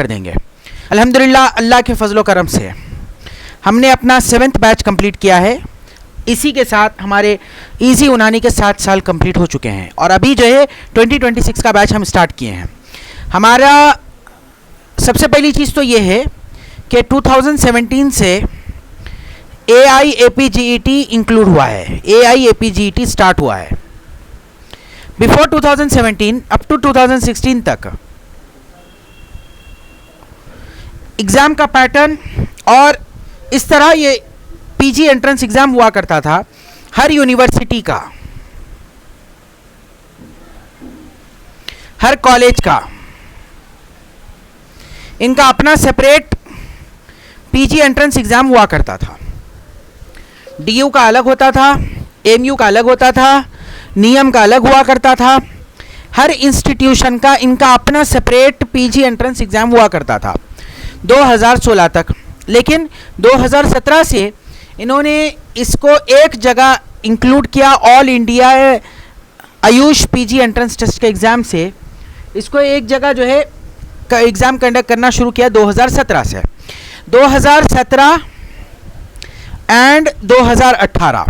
कर देंगे। अल्हम्दुलिल्लाह अल्लाह के फजलो करम से हमने अपना 7th बैच कंप्लीट किया है। इसी के साथ हमारे इजी यूनानी के 7 साल कंप्लीट हो चुके हैं और अभी जो है 2026 का बैच हम स्टार्ट किए हैं। हमारा सबसे पहली चीज़ तो ये है कि 2017 से AIAPGET इंक्लूड हुआ है, AIAPGET स्टार्ट हुआ है। बिफोर 2017 अप टू 2016 तक एग्ज़ाम का पैटर्न और इस तरह ये पीजी एंट्रेंस एग्ज़ाम हुआ करता था हर यूनिवर्सिटी का, हर कॉलेज का, इनका अपना सेपरेट पीजी एंट्रेंस एग्ज़ाम हुआ करता था। डीयू का अलग होता था, एमयू का अलग होता था, नियम का अलग हुआ करता था। हर इंस्टीट्यूशन का इनका अपना सेपरेट पीजी एंट्रेंस एग्ज़ाम हुआ करता था 2016 तक। लेकिन 2017 से इन्होंने इसको एक जगह इंक्लूड किया, all India AYUSH PG entrance test के एग्ज़ाम से इसको एक जगह जो है एग्ज़ाम कंडक्ट करना शुरू किया 2017 से। 2017 एंड 2018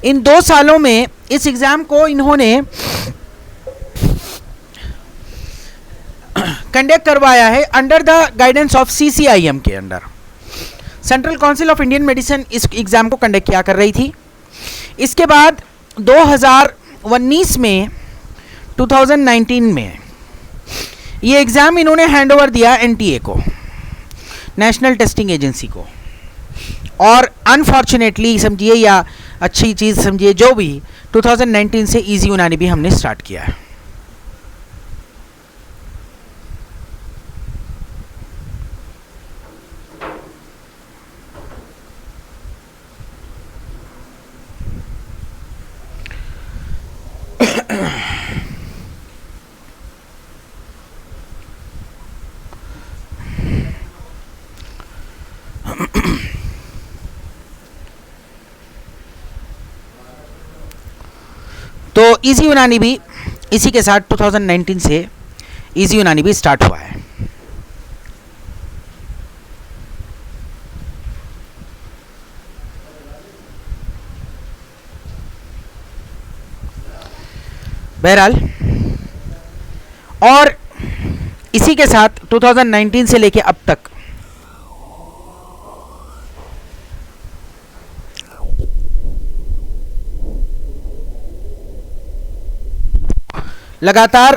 इन 2 सालों में इस एग्ज़ाम को इन्होंने कंडक्ट करवाया है under the guidance of CCIM के under. Central council of Indian medicine इस एग्ज़ाम को कंडक्ट किया कर रही थी। इसके बाद 2019 में 2019 में ये एग्ज़ाम इन्होंने हैंड ओवर दिया NTA को, नेशनल टेस्टिंग एजेंसी को। और अनफॉर्चुनेटली समझिए या अच्छी चीज़ समझिए जो भी, 2019 से इजी यूनानी भी हमने स्टार्ट किया है। तो इजी यूनानी भी इसी के साथ 2019 से इजी यूनानी भी स्टार्ट हुआ है। बहरहाल और इसी के साथ 2019 से लेके अब तक लगातार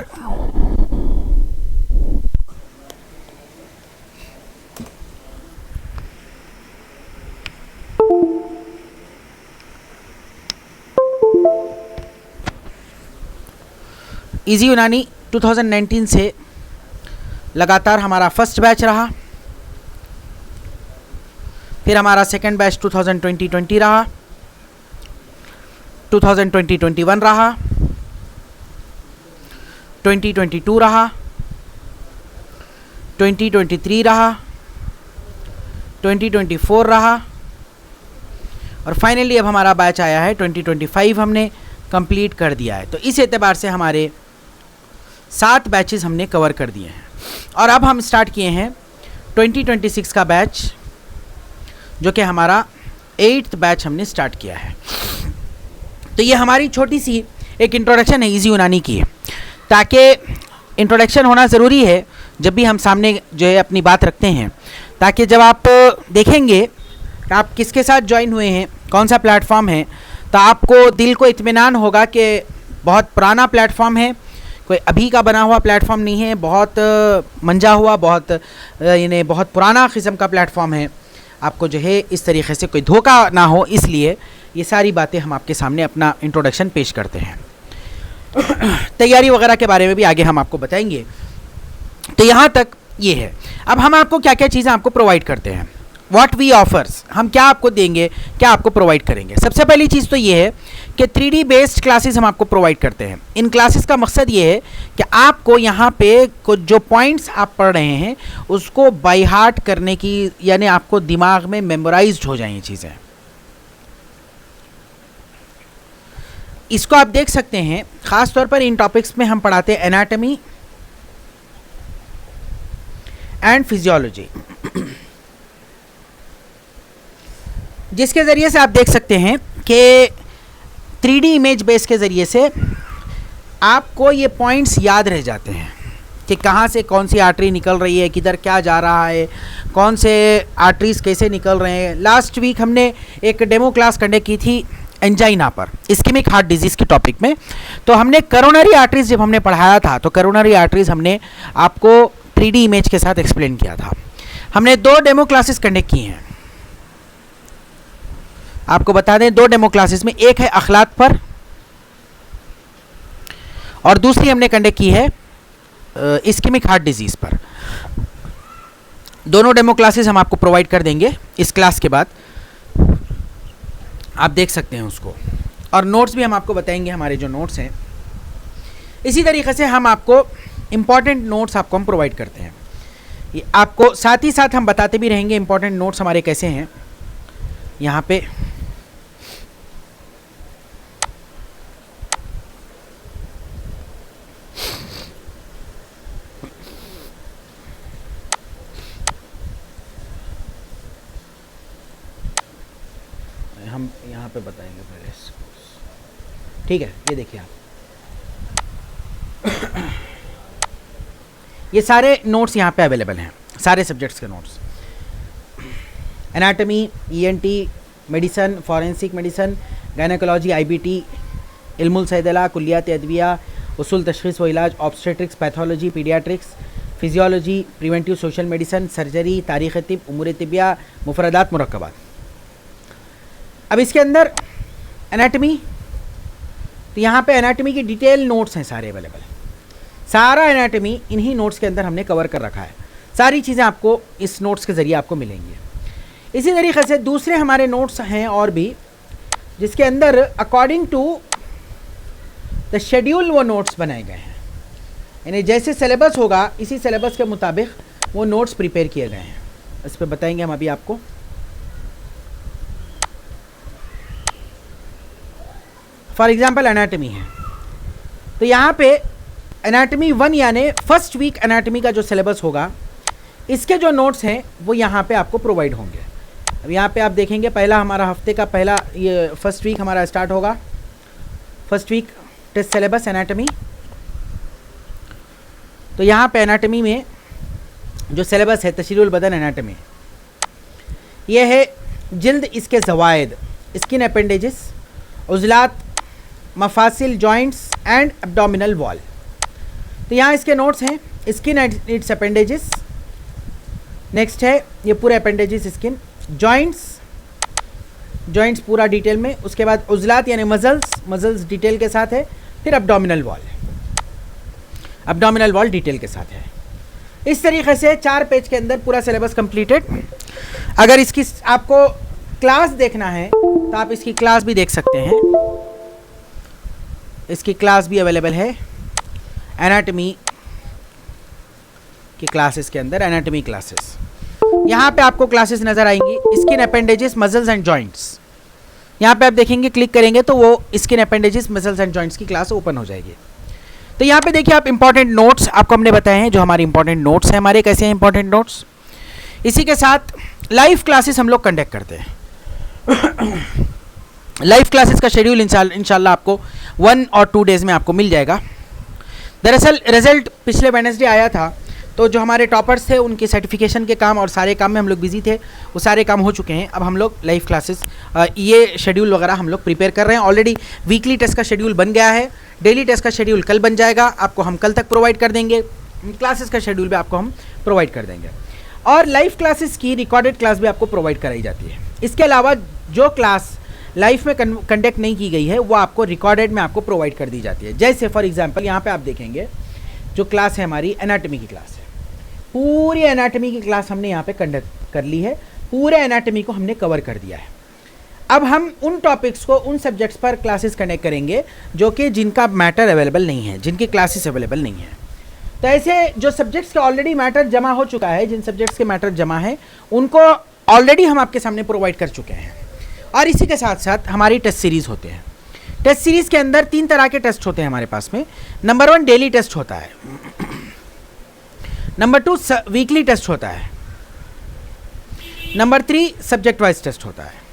इजी यूनानी 2019 से लगातार हमारा फर्स्ट बैच रहा, फिर हमारा सेकंड बैच 2020 रहा, 2021 रहा, 2022 रहा, 2023 रहा, 2024 रहा और फाइनली अब हमारा बैच आया है 2025 हमने कंप्लीट कर दिया है। तो इस एतबार से हमारे 7 बैचेस हमने कवर कर दिए हैं और अब हम स्टार्ट किए हैं 2026 का बैच, जो कि हमारा 8th बैच हमने स्टार्ट किया है। तो ये हमारी छोटी सी एक इंट्रोडक्शन है इजी यूनानी की, ताकि इंट्रोडक्शन होना ज़रूरी है जब भी हम सामने जो है अपनी बात रखते हैं, ताकि जब आप देखेंगे कि आप किसके साथ ज्वाइन हुए हैं, कौन सा प्लेटफॉर्म है, तो आपको दिल को इत्मीनान होगा कि बहुत पुराना प्लेटफॉर्म है, कोई अभी का बना हुआ प्लेटफॉर्म नहीं है, बहुत मंजा हुआ, बहुत पुराना किस्म का प्लेटफॉर्म है। आपको जो है इस तरीके से कोई धोखा ना हो, इसलिए ये सारी बातें हम आपके सामने अपना इंट्रोडक्शन पेश करते हैं। तैयारी वगैरह के बारे में भी आगे हम आपको बताएंगे। तो यहाँ तक ये है। अब हम आपको क्या क्या चीज़ें आपको प्रोवाइड करते हैं, व्हाट वी ऑफर्स, हम क्या आपको देंगे, क्या आपको प्रोवाइड करेंगे। सबसे पहली चीज़ तो ये है कि 3D बेस्ड क्लासेस हम आपको प्रोवाइड करते हैं। इन क्लासेस का मकसद ये है कि आपको यहाँ पे कुछ जो पॉइंट्स आप पढ़ रहे हैं उसको बाय हार्ट करने की, यानी आपको दिमाग में मेमोराइज्ड हो जाए ये चीज़ें। इसको आप देख सकते हैं, ख़ास तौर पर इन टॉपिक्स में हम पढ़ाते हैं एनाटॉमी, एंड फिजियोलॉजी, जिसके ज़रिए से आप देख सकते हैं कि 3D इमेज बेस के ज़रिए से आपको ये पॉइंट्स याद रह जाते हैं कि कहाँ से कौन सी आर्टरी निकल रही है, किधर क्या जा रहा है, कौन से आर्टरीज कैसे निकल रहे हैं। लास्ट वीक हमने एक डेमो क्लास कंडक्ट की थी एंजाइना पर, इस्केमिक हार्ट डिजीज़ के टॉपिक में। तो हमने करोनरी आर्टरीज जब हमने पढ़ाया था तो करोनरी आर्टरीज हमने आपको 3D इमेज के साथ एक्सप्लेन किया था। हमने 2 डेमो क्लासेस कंडक्ट की हैं, आपको बता दें 2 डेमो क्लासेस में, एक है अखलाक पर और दूसरी हमने कंडक्ट की है इस्केमिक हार्ट डिजीज़ पर। दोनों डेमो क्लासेस हम आपको प्रोवाइड कर देंगे इस क्लास के बाद, आप देख सकते हैं उसको, और नोट्स भी हम आपको बताएंगे हमारे जो नोट्स हैं। इसी तरीके से हम आपको इम्पॉर्टेंट नोट्स आपको हम प्रोवाइड करते हैं, ये आपको साथ ही साथ हम बताते भी रहेंगे इम्पॉर्टेंट नोट्स हमारे कैसे हैं। यहाँ पे हम यहाँ पे बताएंगे पहले इसको, ठीक है। ये देखिए आप, ये सारे नोट्स यहाँ पे अवेलेबल हैं, सारे सब्जेक्ट्स के notes, anatomy, ENT, medicine, forensic medicine, gynaecology, IBT, इल्मुल सैदला, कुल्लियात अदविया, उसूल तशखीस व इलाज, obstetrics, pathology, paediatrics, physiology, preventive social medicine, surgery, तारीख़ तिब, उमूर तिबिया, मुफरदात, मुरक्कबात। अब इसके अंदर एनाटमी, तो यहाँ पे एनाटमी की डिटेल नोट्स हैं सारे अवेलेबल, सारा एनाटमी इन्हीं नोट्स के अंदर हमने कवर कर रखा है, सारी चीज़ें आपको इस नोट्स के ज़रिए आपको मिलेंगी। इसी तरीके से दूसरे हमारे नोट्स हैं और भी, जिसके अंदर अकॉर्डिंग टू द शेड्यूल वो नोट्स बनाए गए हैं, यानी जैसे सिलेबस होगा इसी सिलेबस के मुताबिक वो नोट्स प्रिपेयर किए गए हैं। इस पर बताएंगे हम अभी आपको। फॉर एग्जाम्पल एनाटमी है, तो यहाँ पे एनाटमी 1 यानी फर्स्ट वीक एनाटमी का जो सिलेबस होगा, इसके जो नोट्स हैं वो यहाँ पे आपको प्रोवाइड होंगे। अब यहाँ पे आप देखेंगे पहला हमारा हफ्ते का पहला ये फर्स्ट वीक हमारा स्टार्ट होगा, first week test syllabus anatomy. तो यहाँ पे एनाटमी में जो सिलेबस है तशरीहुल बदन एनाटमी, ये है जिल्द, इसके ज़वायद, स्किन अपेंडेजेस, उज़लात, मफासिल, जॉइंट्स एंड एब्डोमिनल वॉल। तो यहाँ इसके नोट्स हैं, skin and its appendages, next है ये पूरे अपेंडेजेस स्किन, जॉइंट्स पूरा डिटेल में, उसके बाद उज़लात यानी मजल्स डिटेल के साथ है, फिर एब्डोमिनल वॉल डिटेल के साथ है। इस तरीके से 4 पेज के अंदर पूरा सिलेबस कंप्लीटेड। अगर इसकी आपको क्लास देखना है तो आप इसकी क्लास भी देख सकते हैं, इसकी क्लास भी अवेलेबल है एनाटमी की क्लासेस के अंदर, एनाटमी क्लासेस। यहाँ पे आपको क्लासेस नज़र आएंगी, skin appendages, muscles and joints. यहाँ पे आप देखेंगे, क्लिक करेंगे तो वो skin appendages, muscles and joints की क्लास ओपन हो जाएगी। तो यहाँ पे देखिए आप इंपॉर्टेंट नोट्स आपको हमने बताए हैं, जो हमारे इंपॉर्टेंट नोट्स हैं हमारे, कैसे हैं इंपॉर्टेंट नोट्स। इसी के साथ लाइव क्लासेस हम लोग कंडक्ट करते हैं। लाइव क्लासेस का शेड्यूल इंशाल्लाह आपको 1 और 2 डेज़ में आपको मिल जाएगा। दरअसल रिजल्ट पिछले वेडनेसडे आया था, तो जो हमारे टॉपर्स थे उनके सर्टिफिकेशन के काम और सारे काम में हम लोग बिजी थे, वो सारे काम हो चुके हैं। अब हम लोग लाइव क्लासेस ये शेड्यूल वगैरह हम लोग प्रिपेयर कर रहे हैं। ऑलरेडी वीकली टेस्ट का शेड्यूल बन गया है, डेली टेस्ट का शेड्यूल कल बन जाएगा, आपको हम कल तक प्रोवाइड कर देंगे। क्लासेस का शेड्यूल भी आपको हम प्रोवाइड कर देंगे, और लाइव क्लासेस की रिकॉर्डेड क्लास भी आपको प्रोवाइड कराई जाती है। इसके अलावा जो क्लास लाइव में कंडक्ट नहीं की गई है वो आपको रिकॉर्डेड में आपको प्रोवाइड कर दी जाती है। जैसे फॉर एग्जांपल यहाँ पे आप देखेंगे जो क्लास है हमारी एनाटमी की क्लास है, पूरी एनाटमी की क्लास हमने यहाँ पे कंडक्ट कर ली है, पूरे एनाटमी को हमने कवर कर दिया है। अब हम उन टॉपिक्स को, उन सब्जेक्ट्स पर क्लासेस कंडक्ट करेंगे जो कि जिनका मैटर अवेलेबल नहीं है, जिनकी क्लासेस अवेलेबल नहीं है। तो ऐसे जो सब्जेक्ट्स का ऑलरेडी मैटर जमा हो चुका है, जिन सब्जेक्ट्स के मैटर जमा है उनको ऑलरेडी हम आपके सामने प्रोवाइड कर चुके हैं। और इसी के साथ साथ हमारी टेस्ट सीरीज़ होते हैं। टेस्ट सीरीज़ के अंदर 3 तरह के टेस्ट होते हैं हमारे पास में। नंबर 1 डेली टेस्ट होता है। नंबर 2 वीकली टेस्ट होता है। नंबर 3 सब्जेक्ट वाइज टेस्ट होता है।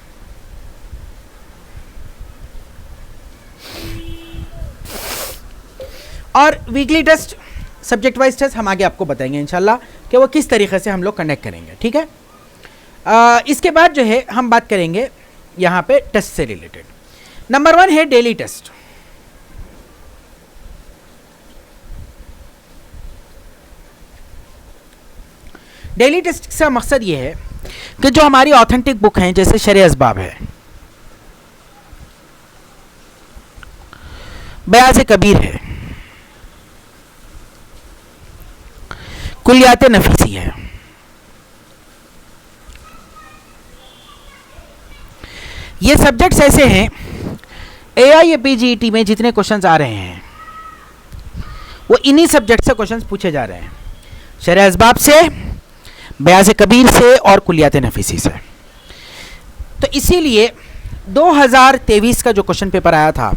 और weekly test, subject wise test हम आगे आपको बताएंगे इंशाल्लाह कि वो किस तरीके से हम लोग कंडक्ट करेंगे, ठीक है। इसके बाद जो है हम बात करेंगे यहाँ पे टेस्ट से रिलेटेड। नंबर 1 है डेली टेस्ट। डेली टेस्ट का मकसद ये है कि जो हमारी ऑथेंटिक बुक हैं, जैसे शरअ-ए-असबाब है, बयाज़ कबीर है, कुलियात नफीसी है, ये सब्जेक्ट्स ऐसे हैं AIAPGET में जितने क्वेश्चंस आ रहे हैं वो इन्हीं सब्जेक्ट से क्वेश्चंस पूछे जा रहे हैं, शरअ-ए-असबाब से, बयाज़ कबीर से और कुलियात नफीसी से। तो इसीलिए 2023 का जो क्वेश्चन पेपर आया था,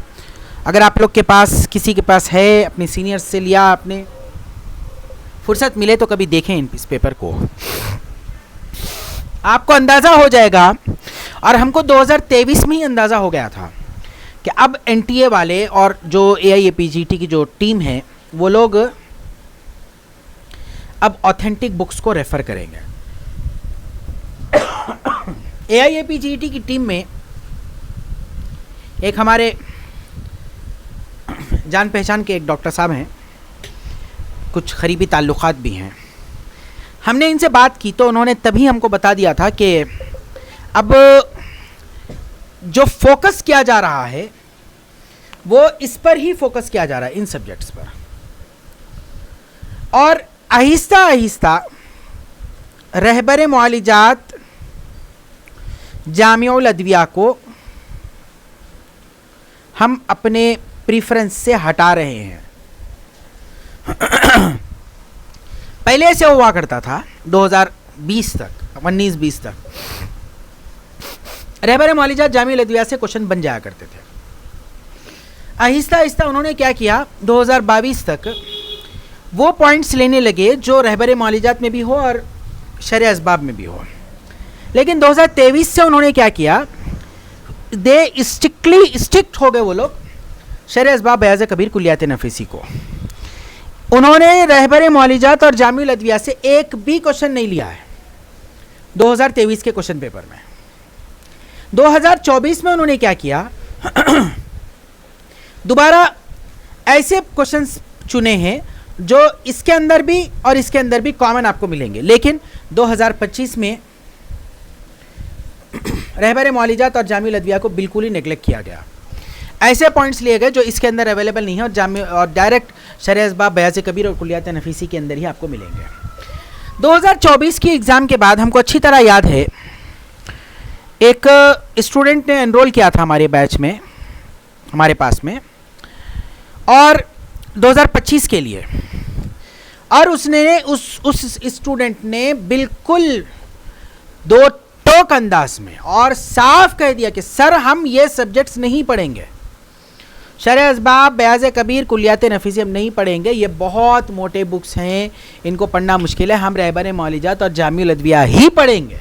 अगर आप लोग के पास किसी के पास है, अपने सीनियर्स से लिया, आपने फुर्सत मिले तो कभी देखें इस पेपर को, आपको अंदाज़ा हो जाएगा। और हमको 2023 में ही अंदाज़ा हो गया था कि अब NTA वाले और जो AIAPGET की जो टीम है वो लोग अब ऑथेंटिक बुक्स को रेफ़र करेंगे। AIAPGET की टीम में एक हमारे जान पहचान के एक डॉक्टर साहब हैं, कुछ करीबी ताल्लुकात भी हैं। हमने इनसे बात की तो उन्होंने तभी हमको बता दिया था कि अब जो फोकस किया जा रहा है वो इस पर ही फोकस किया जा रहा है, इन सब्जेक्ट्स पर, और आहिस्ता आहिस्ता रहबर मुआलिजात जामिउल अदविया को हम अपने प्रीफरेंस से हटा रहे हैं। पहले ऐसे हुआ करता था 2020 तक, 19-20 तक रहबर मुआलिजात जामिउल अदविया से क्वेश्चन बन जाया करते थे। आहिस्ता आहिस्ता उन्होंने क्या किया, 2022 तक वो पॉइंट्स लेने लगे जो रहबर मुआलिजात में भी हो और शरअ-ए-असबाब में भी हो। लेकिन 2023 से उन्होंने क्या किया, दे स्ट्रिक्ट हो गए वो लोग शरअ-ए-असबाब, बयाज़ कबीर, कुलियात नफीसी को। उन्होंने रहबर मुआलिजात और जामिउल अदविया से एक भी क्वेश्चन नहीं लिया है 2023 के क्वेश्चन पेपर में। 2024 में उन्होंने क्या किया, दोबारा ऐसे क्वेश्चंस चुने हैं जो इसके अंदर भी और इसके अंदर भी कॉमन आपको मिलेंगे। लेकिन 2025 में रहबर मुआलिजात और जामिउल अदविया को बिल्कुल ही नेगलेक्ट किया गया। ऐसे पॉइंट्स लिए गए जो इसके अंदर अवेलेबल नहीं है और डायरेक्ट शरअ-ए-असबाब, बयाज़ कबीर और कुलियात नफीसी के अंदर ही आपको मिलेंगे। 2024 की एग्ज़ाम के बाद हमको अच्छी तरह याद है, एक स्टूडेंट ने एनरोल किया था हमारे बैच में, हमारे पास में, और 2025 के लिए, और उसने उस स्टूडेंट ने बिल्कुल दो टोक अंदाज में और साफ कह दिया कि सर हम ये सब्जेक्ट्स नहीं पढ़ेंगे, शरअ-ए-असबाब, बयाज़ कबीर, कुलियात नफीसी हम नहीं पढ़ेंगे, ये बहुत मोटे बुक्स हैं, इनको पढ़ना मुश्किल है, हम रहबर मुआलिजात और जामिउल अदविया ही पढ़ेंगे।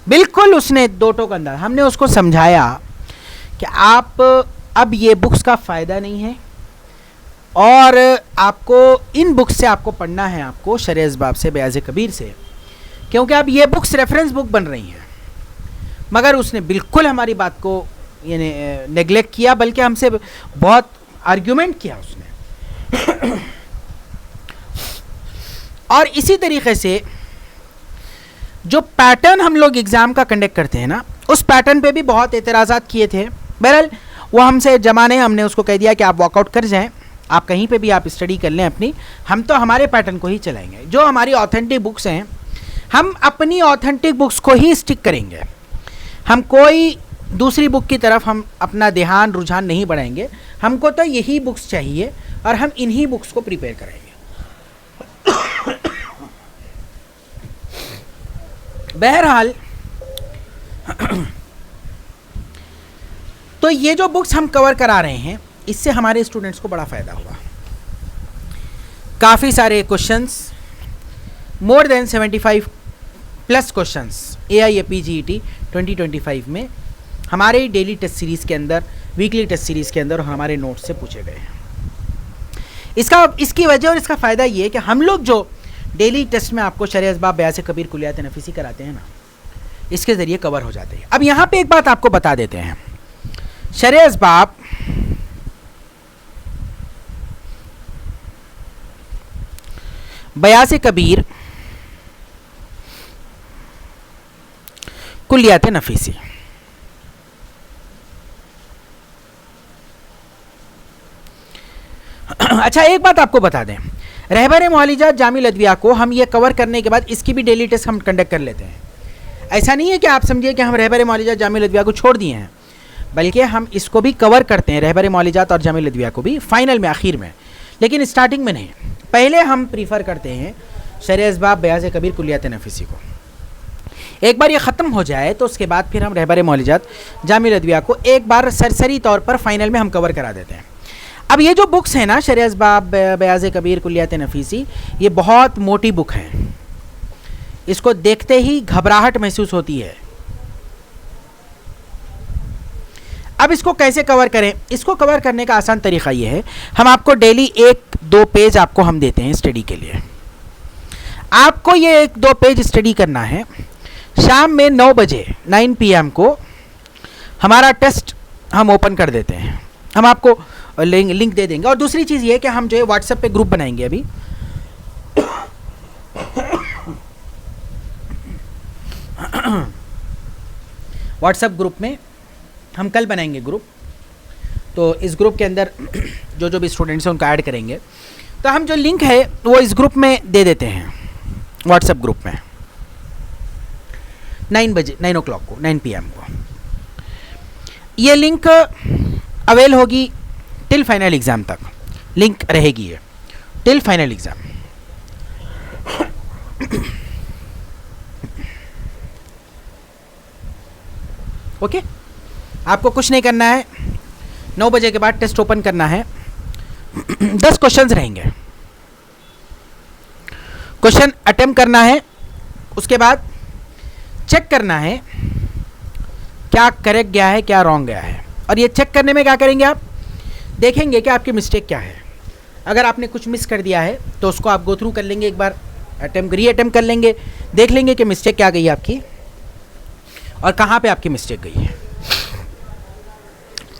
बिल्कुल उसने दो टोक अंदाज। हमने उसको समझाया कि आप अब ये बुक्स का फ़ायदा नहीं है और आपको इन बुक्स से आपको पढ़ना है, आपको शरअ-ए-असबाब से, बयाज़ कबीर से, क्योंकि अब ये बुक्स रेफरेंस बुक बन रही हैं। मगर उसने बिल्कुल हमारी बात को यानी नेगलेक्ट किया, बल्कि हमसे बहुत आर्ग्यूमेंट किया उसने। और इसी तरीके से जो पैटर्न हम लोग एग्ज़ाम का कंडक्ट करते हैं ना, उस पैटर्न पे भी बहुत एतराज़ात किए थे। बहरहाल वो हमसे जमा नहीं, हमने उसको कह दिया कि आप वॉकआउट कर जाएं, आप कहीं पे भी आप स्टडी कर लें अपनी, हम तो हमारे पैटर्न को ही चलाएंगे। जो हमारी ऑथेंटिक बुक्स हैं, हम अपनी ऑथेंटिक बुक्स को ही स्टिक करेंगे, हम कोई दूसरी बुक की तरफ हम अपना ध्यान रुझान नहीं बढ़ाएंगे। हमको तो यही बुक्स चाहिए और हम इन्हीं बुक्स को प्रिपेयर करेंगे। बहरहाल तो ये जो बुक्स हम कवर करा रहे हैं, इससे हमारे स्टूडेंट्स को बड़ा फ़ायदा हुआ। काफ़ी सारे questions more than 75 plus questions AIAP GET 2025 में हमारे डेली टेस्ट सीरीज़ के अंदर, वीकली टेस्ट सीरीज़ के अंदर हमारे नोट्स से पूछे गए हैं। इसकी वजह और इसका फ़ायदा ये है कि हम लोग जो डेली टेस्ट में आपको शरह असबाब, बयास कबीर, कुलियात नफीसी कराते हैं ना, इसके ज़रिए कवर हो जाते हैं। अब यहाँ पे एक बात आपको बता देते हैं, शरह असबाब बयास कबीर कुलियात नफीसी, अच्छा एक बात आपको बता दें, रहबर मुआलिजात जामिल अदविया को हम ये कवर करने के बाद इसकी भी डेली टेस्ट हम कंडक्ट कर लेते हैं। ऐसा नहीं है कि आप समझिए कि हम रहबर मुआलिजात जामिल अदविया को छोड़ दिए हैं, बल्कि हम इसको भी कवर करते हैं, रहबर मुआलिजात और जामिल अदविया को भी फाइनल में, आखिर में, लेकिन स्टार्टिंग में नहीं। पहले हम प्रीफर करते हैं शरह असबाब, बयास कबीर, कुलियात नफीसी को। एक बार ये ख़त्म हो जाए तो उसके बाद फिर हम रहबर मुआलिजात जामिल अदविया को एक बार सरसरी तौर पर फाइनल में हम कवर करा देते हैं। अब ये जो बुक्स हैं ना, शरह असबाब, बयास कबीर, कुलियात नफीसी, ये बहुत मोटी बुक हैं, इसको देखते ही घबराहट महसूस होती है। अब इसको कैसे कवर करें? इसको कवर करने का आसान तरीका ये है, हम आपको डेली 1-2 पेज आपको हम देते हैं स्टडी के लिए। आपको ये 1-2 पेज स्टडी करना है। शाम में 9 बजे 9 PM को हमारा टेस्ट हम ओपन कर देते हैं, हम आपको लिंक दे देंगे। और दूसरी चीज़ ये है कि हम जो है व्हाट्सएप पे ग्रुप बनाएंगे अभी, व्हाट्सएप ग्रुप में हम कल बनाएंगे ग्रुप, तो इस ग्रुप के अंदर जो भी स्टूडेंट्स हैं उनको ऐड करेंगे। तो हम जो लिंक है वो इस ग्रुप में दे देते हैं, व्हाट्सएप ग्रुप में 9 बजे 9 o'clock को, 9 PM को। ये लिंक अवेल होगी टिल फाइनल एग्ज़ाम तक, लिंक रहेगी ये टिल फाइनल एग्ज़ाम। ओके, आपको कुछ नहीं करना है, 9 बजे के बाद टेस्ट ओपन करना है। 10 क्वेश्चंस रहेंगे, क्वेश्चन अटेम्प्ट करना है, उसके बाद चेक करना है क्या करेक्ट गया है, क्या रॉन्ग गया है। और ये चेक करने में क्या करेंगे, आप देखेंगे कि आपकी मिस्टेक क्या है। अगर आपने कुछ मिस कर दिया है तो उसको आप गो थ्रू कर लेंगे, एक बार री-अटेम्प्ट कर लेंगे, देख लेंगे कि मिस्टेक क्या गई आपकी और कहाँ पे आपकी मिस्टेक गई है।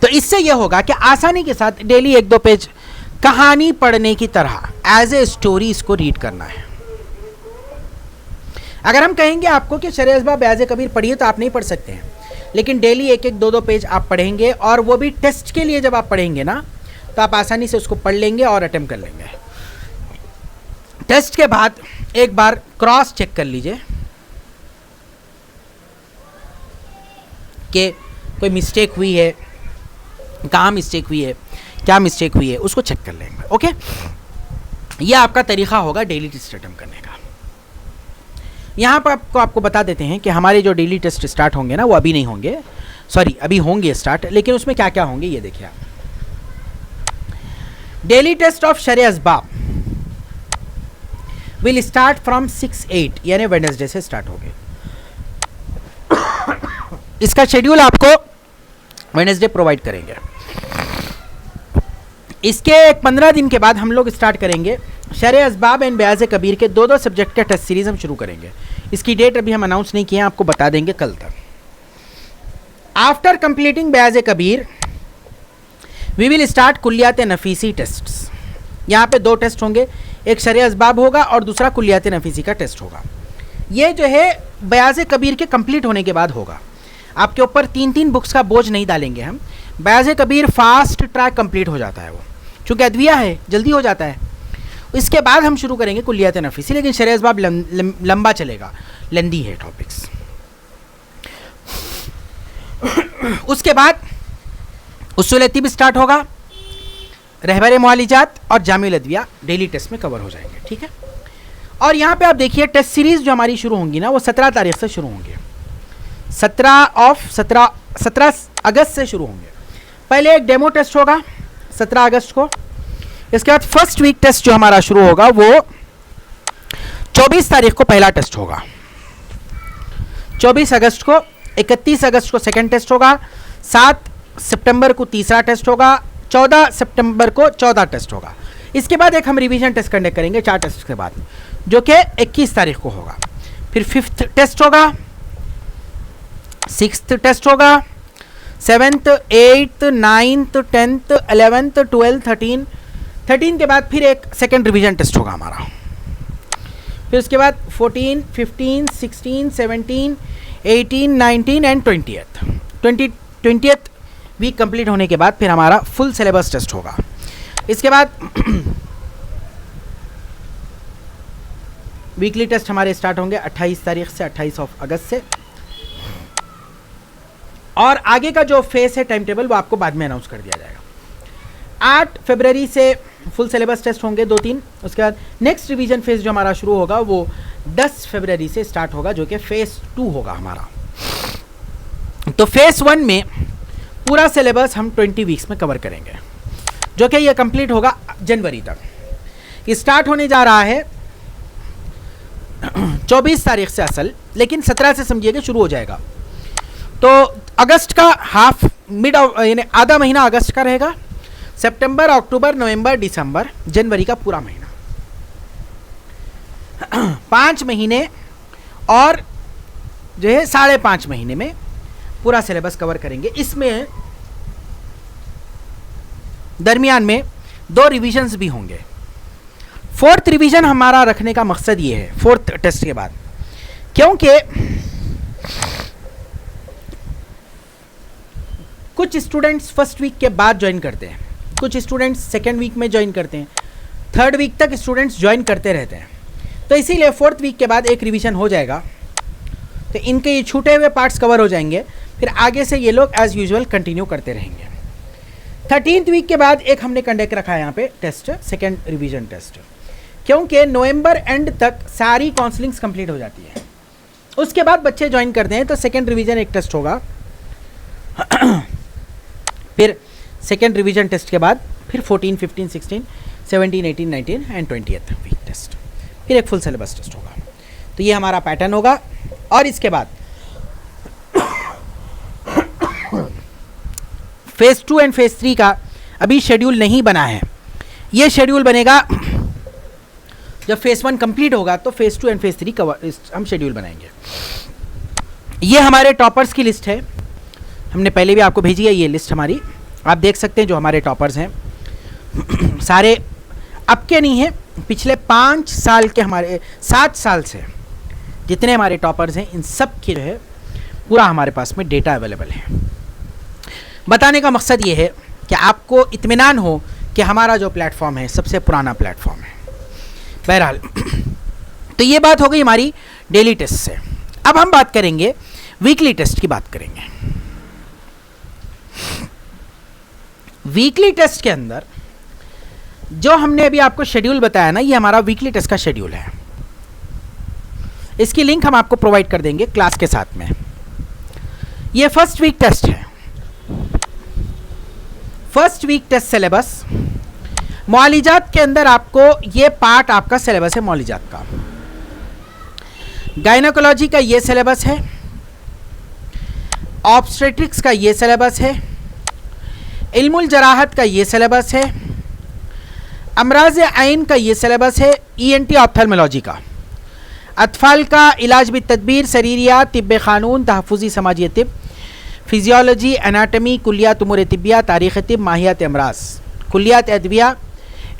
तो इससे यह होगा कि आसानी के साथ डेली 1-2 पेज कहानी पढ़ने की तरह एज ए स्टोरी इसको रीड करना है। अगर हम कहेंगे आपको कि शरह असबाब, बयास कबीर पढ़िए, तो आप नहीं पढ़ सकते हैं, लेकिन डेली 1-1, 2-2 पेज आप पढ़ेंगे, और वो भी टेस्ट के लिए जब आप पढ़ेंगे ना, तो आप आसानी से उसको पढ़ लेंगे और अटेम्प्ट कर लेंगे। टेस्ट के बाद एक बार क्रॉस चेक कर लीजिए कि कोई मिस्टेक हुई है, कहाँ मिस्टेक हुई है, क्या मिस्टेक हुई है, उसको चेक कर लेंगे। ओके, ये आपका तरीका होगा डेली टेस्ट अटेम्प्ट करने का। यहाँ पर आपको बता देते हैं कि हमारे जो डेली टेस्ट स्टार्ट होंगे ना, वो अभी नहीं होंगे, सॉरी अभी होंगे स्टार्ट, लेकिन उसमें क्या क्या होंगे ये देखिए आप। डेली टेस्ट ऑफ शरह असबाब विल स्टार्ट फ्रॉम 6/8 यानी वेडनेसडे से स्टार्ट होंगे। इसका शेड्यूल आपको वेडनेसडे प्रोवाइड करेंगे। इसके 15 दिन के बाद हम लोग स्टार्ट करेंगे शरह असबाब एंड बयास कबीर के 2-2 सब्जेक्ट का टेस्ट सीरीज हम शुरू करेंगे। इसकी डेट अभी हम अनाउंस नहीं किए हैं, आपको बता देंगे कल तक। After completing Bayaz Kabir we will start Kulliyat Nafisi tests. यहाँ पे 2 टेस्ट होंगे, एक शरह असबाब होगा और दूसरा कुलियात नफीसी का टेस्ट होगा। ये जो है बयास कबीर के कंप्लीट होने के बाद होगा। आपके ऊपर 3-3 बुक्स का बोझ नहीं डालेंगे हम। Beas Kabir fast track complete हो जाता है, वो चूँकि अदविया है जल्दी हो जाता है। इसके बाद हम शुरू करेंगे कुलियात नफीसी, लेकिन शरह असबाब लंबा चलेगा, लेंदी है टॉपिक्स। उसके बाद उसूल तिब स्टार्ट होगा, रहबर मुआलिजात और जामिल अदविया डेली टेस्ट में कवर हो जाएंगे, ठीक है। और यहाँ पे आप देखिए टेस्ट सीरीज जो हमारी शुरू होंगी ना, वो 17 तारीख से शुरू होंगे, 17 अगस्त से शुरू होंगे। पहले एक डेमो टेस्ट होगा 17 अगस्त को। इसके बाद फर्स्ट वीक टेस्ट जो हमारा शुरू होगा वो 24 तारीख को पहला टेस्ट होगा, 24 अगस्त को, 31 अगस्त को सेकंड टेस्ट होगा, 7 सितंबर को तीसरा टेस्ट होगा, 14 सितंबर को चौथा टेस्ट होगा। इसके बाद एक हम रिवीजन टेस्ट कंडक्ट करेंगे 4 टेस्ट के बाद, जो कि 21 तारीख को होगा। फिर 5th टेस्ट होगा, 6th टेस्ट होगा, 7th 8th 9th 10th 11th 12th 13 के बाद फिर एक सेकेंड रिवीजन टेस्ट होगा हमारा। फिर उसके बाद 14 15 16 17 18 19 एंड 20th वीक कंप्लीट होने के बाद फिर हमारा फुल सिलेबस टेस्ट होगा। इसके बाद वीकली टेस्ट हमारे स्टार्ट होंगे 28 तारीख से, 28 अगस्त से, और आगे का जो फेस है टाइम टेबल वो आपको बाद में अनाउंस कर दिया जाएगा। 8 फरवरी से फुल सिलेबस टेस्ट होंगे 2-3। उसके बाद नेक्स्ट रिवीजन फेज जो हमारा शुरू होगा वो 10 फरवरी से स्टार्ट होगा, जो कि फेज 2 होगा हमारा। तो फेज 1 में पूरा सिलेबस हम 20 वीक्स में कवर करेंगे, जो कि ये कंप्लीट होगा जनवरी तक। ये स्टार्ट होने जा रहा है 24 तारीख से असल, लेकिन 17 से समझिएगा शुरू हो जाएगा। तो अगस्त का हाफ मिड यानी आधा महीना अगस्त का रहेगा, सितंबर अक्टूबर नवंबर दिसंबर जनवरी का पूरा महीना 5 महीने और जो है 5.5 महीने में पूरा सिलेबस कवर करेंगे। इसमें दरमियान में 2 रिवीजन्स भी होंगे। 4th रिवीजन हमारा रखने का मकसद ये है 4th टेस्ट के बाद, क्योंकि कुछ स्टूडेंट्स फर्स्ट वीक के बाद ज्वाइन करते हैं, कुछ स्टूडेंट्स सेकेंड वीक में ज्वाइन करते हैं, 3rd वीक तक स्टूडेंट्स ज्वाइन करते रहते हैं। तो इसीलिए 4th वीक के बाद एक रिवीजन हो जाएगा, तो इनके ये छूटे हुए पार्ट्स कवर हो जाएंगे। फिर आगे से ये लोग एज यूजुअल कंटिन्यू करते रहेंगे। 13th वीक के बाद एक हमने कंडक्ट रखा है यहाँ पे टेस्ट, सेकेंड रिवीजन टेस्ट, क्योंकि नवंबर एंड तक सारी काउंसलिंग्स कंप्लीट हो जाती है। उसके बाद बच्चे ज्वाइन करते हैं, तो सेकेंड रिवीजन एक टेस्ट होगा। फिर सेकेंड रिवीजन टेस्ट के बाद फिर 14 15 16 17 18 19 एंड 20th वीक टेस्ट, फिर एक फुल सिलेबस टेस्ट होगा। तो ये हमारा पैटर्न होगा। और इसके बाद फेज़ 2 एंड फेज़ 3 का अभी शेड्यूल नहीं बना है। ये शेड्यूल बनेगा जब फेज़ 1 कंप्लीट होगा, तो फेज़ 2 एंड फेज़ 3 का हम शेड्यूल बनाएंगे। ये हमारे टॉपर्स की लिस्ट है, हमने पहले भी आपको भेजी है ये लिस्ट हमारी, आप देख सकते हैं जो हमारे टॉपर्स हैं। सारे अब के नहीं हैं, पिछले 5 साल के हमारे 7 साल से जितने हमारे टॉपर्स हैं, इन सब की जो है पूरा हमारे पास में डेटा अवेलेबल है। बताने का मकसद ये है कि आपको इत्मीनान हो कि हमारा जो प्लेटफॉर्म है सबसे पुराना प्लेटफॉर्म है। बहरहाल तो ये बात हो गई हमारी डेली टेस्ट से। अब हम बात करेंगे वीकली टेस्ट की बात करेंगे। वीकली टेस्ट के अंदर जो हमने अभी आपको शेड्यूल बताया ना, ये हमारा वीकली टेस्ट का शेड्यूल है। इसकी लिंक हम आपको प्रोवाइड कर देंगे क्लास के साथ में। ये फर्स्ट वीक टेस्ट है, फर्स्ट वीक टेस्ट सिलेबस। मौलिजात के अंदर आपको ये पार्ट आपका सिलेबस है मौलिजात का। गायनोकोलॉजी का ये सिलेबस है, ऑब्स्टेट्रिक्स का ये सिलेबस है, इल्मुल जराहत का ये सिलेबस है, अमराज आइन का ये सिलेबस है, ENT ऑप्थेल्मोलॉजी का, अतफाल का इलाज बित तदबीर, सरीरियात, तिब्ब क़ानून, तहफ़्फ़ुज़ी समाजी तिब, फिजियोलॉजी, एनाटमी, कुलियात उमूर तिबिया, तारीख़ तिब, माहियात अमराज, कुलियात अदविया,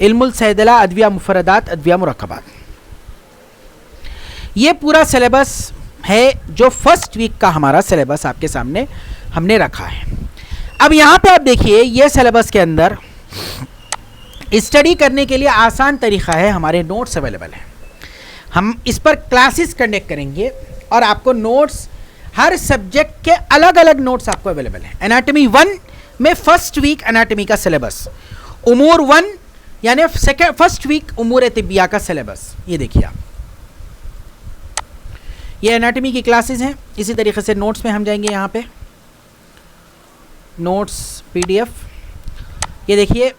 इल्मुल सैदला, अदविया मुफरदात, अदविया मुरक्कबात। ये पूरा सिलेबस है जो फर्स्ट वीक का हमारा सिलेबस आपके सामने हमने रखा है। अब यहाँ पे आप देखिए, ये सिलेबस के अंदर स्टडी करने के लिए आसान तरीक़ा है, हमारे नोट्स अवेलेबल हैं। हम इस पर क्लासेस कंडक्ट करेंगे और आपको नोट्स, हर सब्जेक्ट के अलग अलग नोट्स आपको अवेलेबल हैं। एनाटमी 1 में फर्स्ट वीक एनाटमी का सिलेबस, उमूर 1 यानी फर्स्ट वीक उमूर तिबिया का सिलेबस, ये देखिए आप, ये एनाटमी की क्लासेस हैं। इसी तरीके से नोट्स में हम जाएंगे, यहाँ पे नोट्स PDF, ये देखिए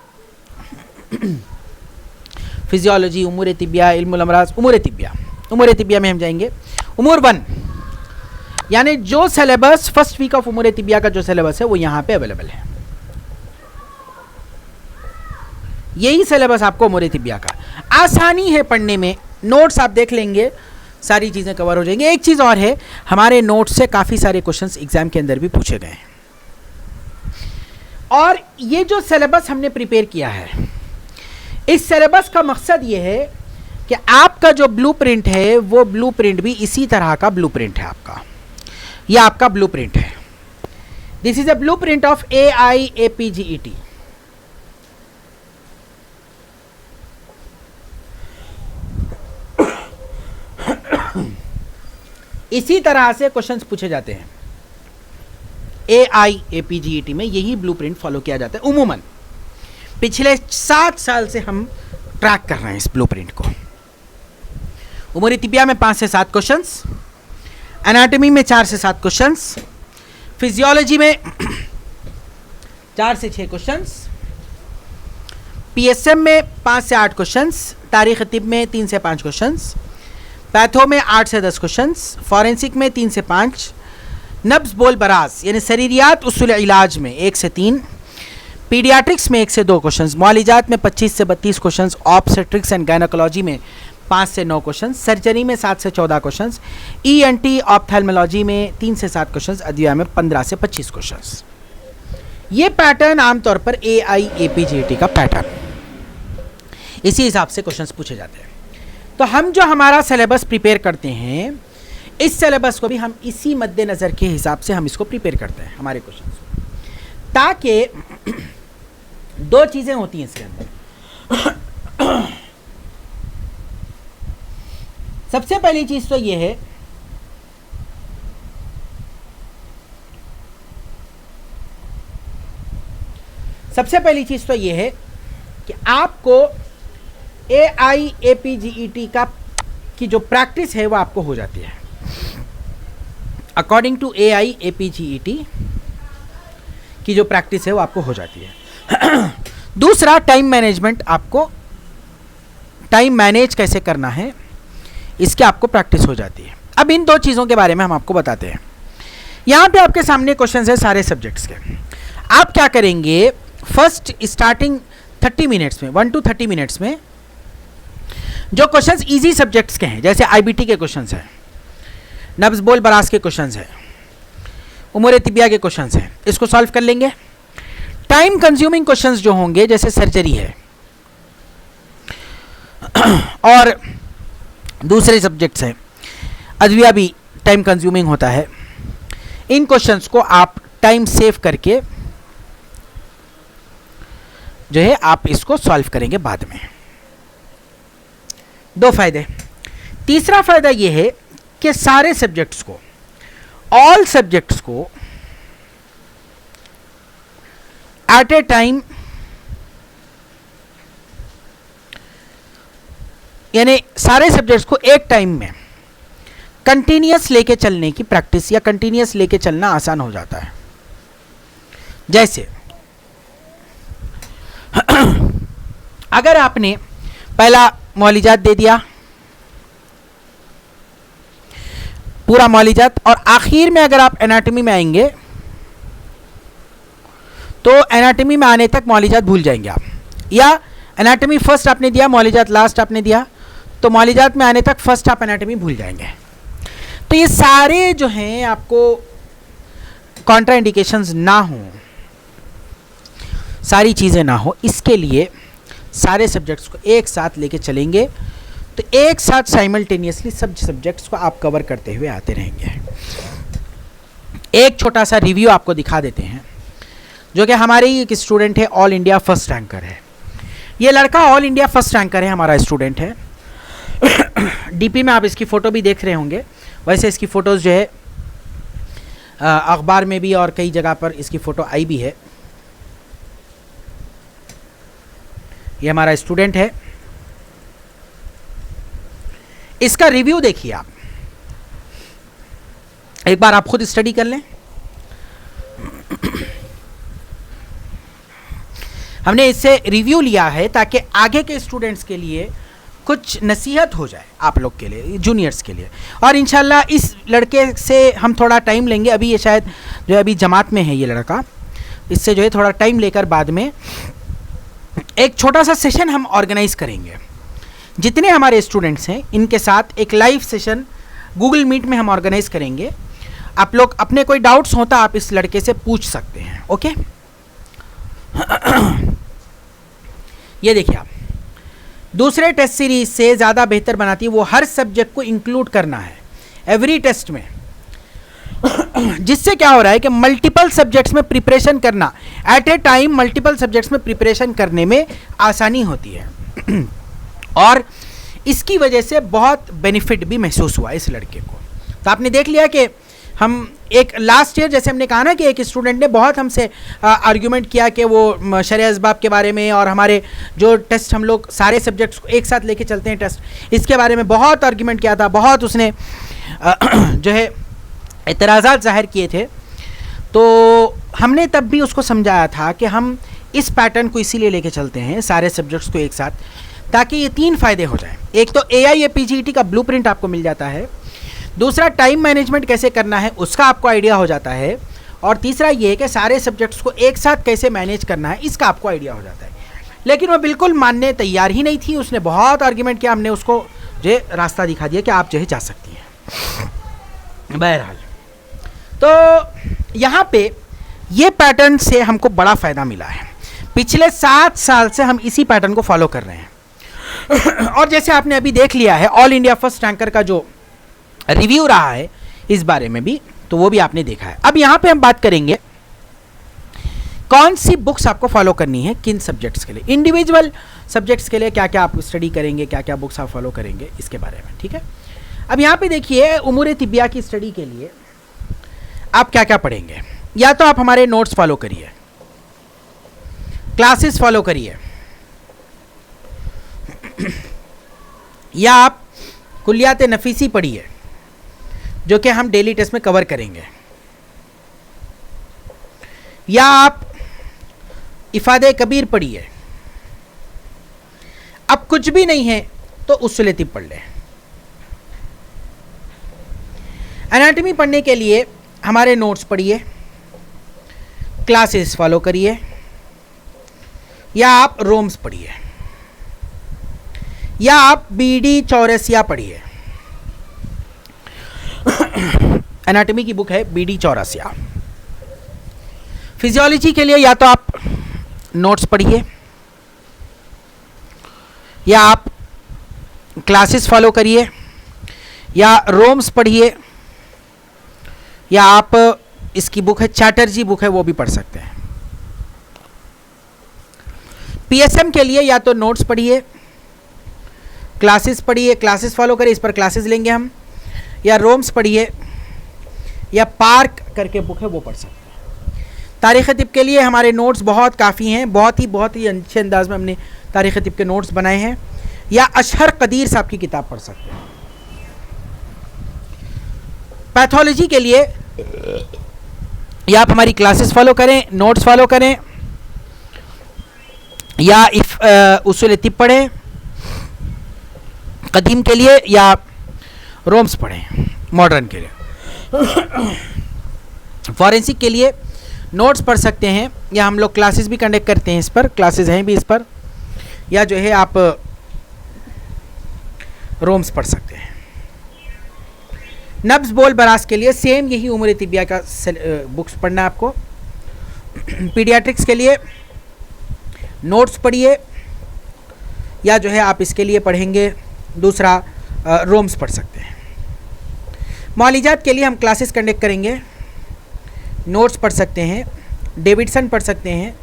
फिजियोलॉजी, उमूर तिबिया, इल्मुल अमराज, उमूर तिबिया, उमूर तिबिया में हम जाएंगे। उमूर 1 यानी जो सिलेबस फर्स्ट वीक ऑफ उमूर तिबिया का जो सिलेबस है वो यहाँ पे अवेलेबल है। यही सिलेबस आपको उमूर तिबिया का, आसानी है पढ़ने में, नोट्स आप देख लेंगे, सारी चीज़ें कवर हो जाएंगी। एक चीज़ और है, हमारे नोट्स से काफ़ी सारे क्वेश्चंस एग्जाम के अंदर भी पूछे गए हैं। और ये जो सिलेबस हमने प्रिपेयर किया है, इस सिलेबस का मकसद ये है कि आपका जो ब्लूप्रिंट है वो ब्लूप्रिंट भी इसी तरह का ब्लूप्रिंट है आपका, यह आपका ब्लूप्रिंट है। This is a blueprint of AIAPGET। इसी तरह से क्वेश्चंस पूछे जाते हैं AIAPGET में, यही ब्लूप्रिंट फॉलो किया जाता है। उमूमन पिछले 7 साल से हम ट्रैक कर रहे हैं इस ब्लूप्रिंट को। उमूर तिबिया में 5 से 7 क्वेश्चंस, एनाटॉमी में 4 से 7 क्वेश्चंस, फिजियोलॉजी में 4 से 6 क्वेश्चंस, PSM में 5 से 8 क्वेश्चंस, तारीख तिब में 3 से 5 क्वेश्चंस, पैथो में 8 से 10 क्वेश्चंस, फॉरेंसिक में 3 से 5, नब्ज बोल बराज यानी शरीरियात उसूल इलाज में 1 से 3, पीडियाट्रिक्स में 1 से 2 क्वेश्चंस, मौलिजात में 25 से 32 क्वेश्चंस, ऑब्स्टेट्रिक्स एंड गायनेकोलॉजी में 5 से 9 क्वेश्चंस, सर्जरी में 7 से 14 क्वेश्चंस, ENT ऑप्थेल्मोलॉजी में 3 से 7 क्वेश्चंस, अद्विया में 15 से 25 क्वेश्चंस। ये पैटर्न आमतौर पर AIAPGET का पैटर्न, इसी हिसाब से क्वेश्चंस पूछे जाते हैं। तो हम जो हमारा सिलेबस प्रिपेयर करते हैं, इस सिलेबस को भी हम इसी मद्देनज़र के हिसाब से हम इसको प्रिपेयर करते हैं हमारे क्वेश्चंस, ताकि 2 चीज़ें होती हैं इसके अंदर। सबसे पहली चीज़ तो ये है कि आपको AIAPGET की जो प्रैक्टिस है वो आपको हो जाती है। अकॉर्डिंग टू AIAPGET की जो प्रैक्टिस है वो आपको हो जाती है। दूसरा, टाइम मैनेजमेंट, आपको टाइम मैनेज कैसे करना है इसके आपको प्रैक्टिस हो जाती है। अब इन 2 चीज़ों के बारे में हम आपको बताते हैं। यहाँ पे आपके सामने क्वेश्चंस है सारे सब्जेक्ट्स के। आप क्या करेंगे, फर्स्ट स्टार्टिंग 30 मिनट्स में, 1 to 30 मिनट्स में जो क्वेश्चंस इजी सब्जेक्ट्स के हैं, जैसे IBT के क्वेश्चंस हैं, नब्ज बोल बराज के क्वेश्चंस हैं, उमूर तिबिया के क्वेश्चंस हैं, इसको सॉल्व कर लेंगे। टाइम कंज्यूमिंग क्वेश्चंस जो होंगे, जैसे सर्जरी है और दूसरे सब्जेक्ट्स हैं, अद्विया भी टाइम कंज्यूमिंग होता है, इन क्वेश्चंस को आप टाइम सेव करके जो है आप इसको सॉल्व करेंगे बाद में। 2 फायदे। तीसरा फायदा यह है कि सारे सब्जेक्ट्स को, ऑल सब्जेक्ट्स को एट ए टाइम, यानी सारे सब्जेक्ट्स को एक टाइम में कंटिन्यूअस लेके चलने की प्रैक्टिस या कंटिन्यूअस लेके चलना आसान हो जाता है। जैसे अगर आपने पहला मौलिजात दे दिया, पूरा मौलिजात, और आखिर में अगर आप एनाटॉमी में आएंगे तो एनाटॉमी में आने तक मौलिजात भूल जाएंगे आप, या एनाटॉमी फर्स्ट आपने दिया, मौलिजात लास्ट आपने दिया, तो मौलिजात में आने तक फर्स्ट आप एनाटॉमी भूल जाएंगे। तो ये सारे जो हैं आपको कॉन्ट्राइंडिकेशंस ना हो, सारी चीज़ें ना हो, इसके लिए सारे सब्जेक्ट्स को एक साथ लेके चलेंगे तो एक साथ साइमल्टेनियसली सब सब्जेक्ट्स को आप कवर करते हुए आते रहेंगे। एक छोटा सा रिव्यू आपको दिखा देते हैं, जो कि हमारे ही एक स्टूडेंट है, ऑल इंडिया फर्स्ट रैंकर है। ये लड़का ऑल इंडिया फर्स्ट रैंकर है, हमारा स्टूडेंट है। डीपी में आप इसकी फ़ोटो भी देख रहे होंगे, वैसे इसकी फ़ोटोज़ जो है अखबार में भी और कई जगह पर इसकी फ़ोटो आई भी है। ये हमारा स्टूडेंट है, इसका रिव्यू देखिए आप, एक बार आप खुद स्टडी कर लें। हमने इससे रिव्यू लिया है ताकि आगे के स्टूडेंट्स के लिए कुछ नसीहत हो जाए आप लोग के लिए, जूनियर्स के लिए। और इंशाल्लाह इस लड़के से हम थोड़ा टाइम लेंगे, अभी ये शायद जो है अभी जमात में है ये लड़का, इससे जो है थोड़ा टाइम लेकर बाद में एक छोटा सा सेशन हम ऑर्गेनाइज करेंगे। जितने हमारे स्टूडेंट्स हैं इनके साथ एक लाइव सेशन गूगल मीट में हम ऑर्गेनाइज करेंगे। आप लोग अपने कोई डाउट्स होता आप इस लड़के से पूछ सकते हैं। ओके ये देखिए, आप दूसरे टेस्ट सीरीज से ज़्यादा बेहतर बनाती है वो हर सब्जेक्ट को इंक्लूड करना है एवरी टेस्ट में, जिससे क्या हो रहा है कि मल्टीपल सब्जेक्ट्स में प्रिपरेशन करना, at a time multiple subjects में प्रिपरेशन करने में आसानी होती है और इसकी वजह से बहुत बेनिफिट भी महसूस हुआ इस लड़के को। तो आपने देख लिया कि हम एक लास्ट ईयर जैसे हमने कहा ना कि एक स्टूडेंट ने बहुत हमसे आर्ग्यूमेंट किया कि वो शरअ असबाब के बारे में और हमारे जो टेस्ट हम लोग सारे सब्जेक्ट्स को एक साथ लेके चलते हैं टेस्ट, इसके बारे में बहुत आर्ग्यूमेंट किया था, बहुत उसने जो है एतराज़ात ज़ाहिर किए थे। तो हमने तब भी उसको समझाया था कि हम इस पैटर्न को इसीलिए लेके चलते हैं सारे सब्जेक्ट्स को एक साथ, ताकि ये 3 फ़ायदे हो जाएं। एक तो AIAPGET का ब्लूप्रिंट आपको मिल जाता है, दूसरा टाइम मैनेजमेंट कैसे करना है उसका आपको आइडिया हो जाता है, और तीसरा ये कि सारे सब्जेक्ट्स को एक साथ कैसे मैनेज करना है इसका आपको आइडिया हो जाता है। लेकिन वो बिल्कुल मानने तैयार ही नहीं थी, उसने बहुत आर्ग्यूमेंट किया, हमने उसको जो रास्ता दिखा दिया कि आप जो है जा सकती हैं। बहरहाल तो यहाँ पे ये पैटर्न से हमको बड़ा फ़ायदा मिला है। पिछले 7 साल से हम इसी पैटर्न को फॉलो कर रहे हैं और जैसे आपने अभी देख लिया है ऑल इंडिया फर्स्ट रैंकर का जो रिव्यू रहा है इस बारे में भी, तो वो भी आपने देखा है। अब यहाँ पे हम बात करेंगे कौन सी बुक्स आपको फॉलो करनी है किन सब्जेक्ट्स के लिए, इंडिविजुअल सब्जेक्ट्स के लिए क्या क्या आप स्टडी करेंगे, क्या क्या बुक्स आप फॉलो करेंगे इसके बारे में। ठीक है, अब यहाँ पे देखिए उमूर तिबिया की स्टडी के लिए आप क्या क्या पढ़ेंगे। या तो आप हमारे नोट्स फॉलो करिए, क्लासेस फॉलो करिए, या आप कुलियात नफीसी पढ़िए जो कि हम डेली टेस्ट में कवर करेंगे, या आप इफादे कबीर पढ़िए। अब कुछ भी नहीं है तो उस्सूल तिब पढ़ लें। एनाटॉमी पढ़ने के लिए हमारे नोट्स पढ़िए, क्लासेस फॉलो करिए, या आप रोम्स पढ़िए, या आप BD चौरसिया पढ़िए। एनाटॉमी की बुक है BD चौरसिया। फिजियोलॉजी के लिए या तो आप नोट्स पढ़िए, या आप क्लासेस फॉलो करिए, या रोम्स पढ़िए, या आप इसकी बुक है चैटर्जी बुक है वो भी पढ़ सकते हैं। PSM के लिए या तो नोट्स पढ़िए, क्लासेस पढ़िए, क्लासेस फॉलो करिए, इस पर क्लासेस लेंगे हम, या रोम्स पढ़िए, या पार्क करके बुक है वो पढ़ सकते हैं। तारीख़ तिब के लिए हमारे नोट्स बहुत काफ़ी हैं, बहुत ही अच्छे अंदाज में हमने तारीख़ तिब के नोट्स बनाए हैं, या अशहर कदीर साहब की किताब पढ़ सकते हैं। पैथोलॉजी के लिए या आप हमारी क्लासेस फॉलो करें, नोट्स फॉलो करें, या उसूल तिब पढ़ें कदीम के लिए, या रोम्स पढ़ें मॉडर्न के लिए। फॉरेंसिक के लिए नोट्स पढ़ सकते हैं, या हम लोग क्लासेस भी कंडक्ट करते हैं इस पर, क्लासेस हैं भी इस पर, या जो है आप रोम्स पढ़ सकते हैं। नब्ज बोल बरास के लिए सेम यही उमूर तिबिया का बुक्स पढ़ना है आपको। पीडियाट्रिक्स के लिए नोट्स पढ़िए, या जो है आप इसके लिए पढ़ेंगे दूसरा रोम्स पढ़ सकते हैं। मौलिजात के लिए हम क्लासेस कंडक्ट करेंगे, नोट्स पढ़ सकते हैं, डेविडसन पढ़ सकते हैं।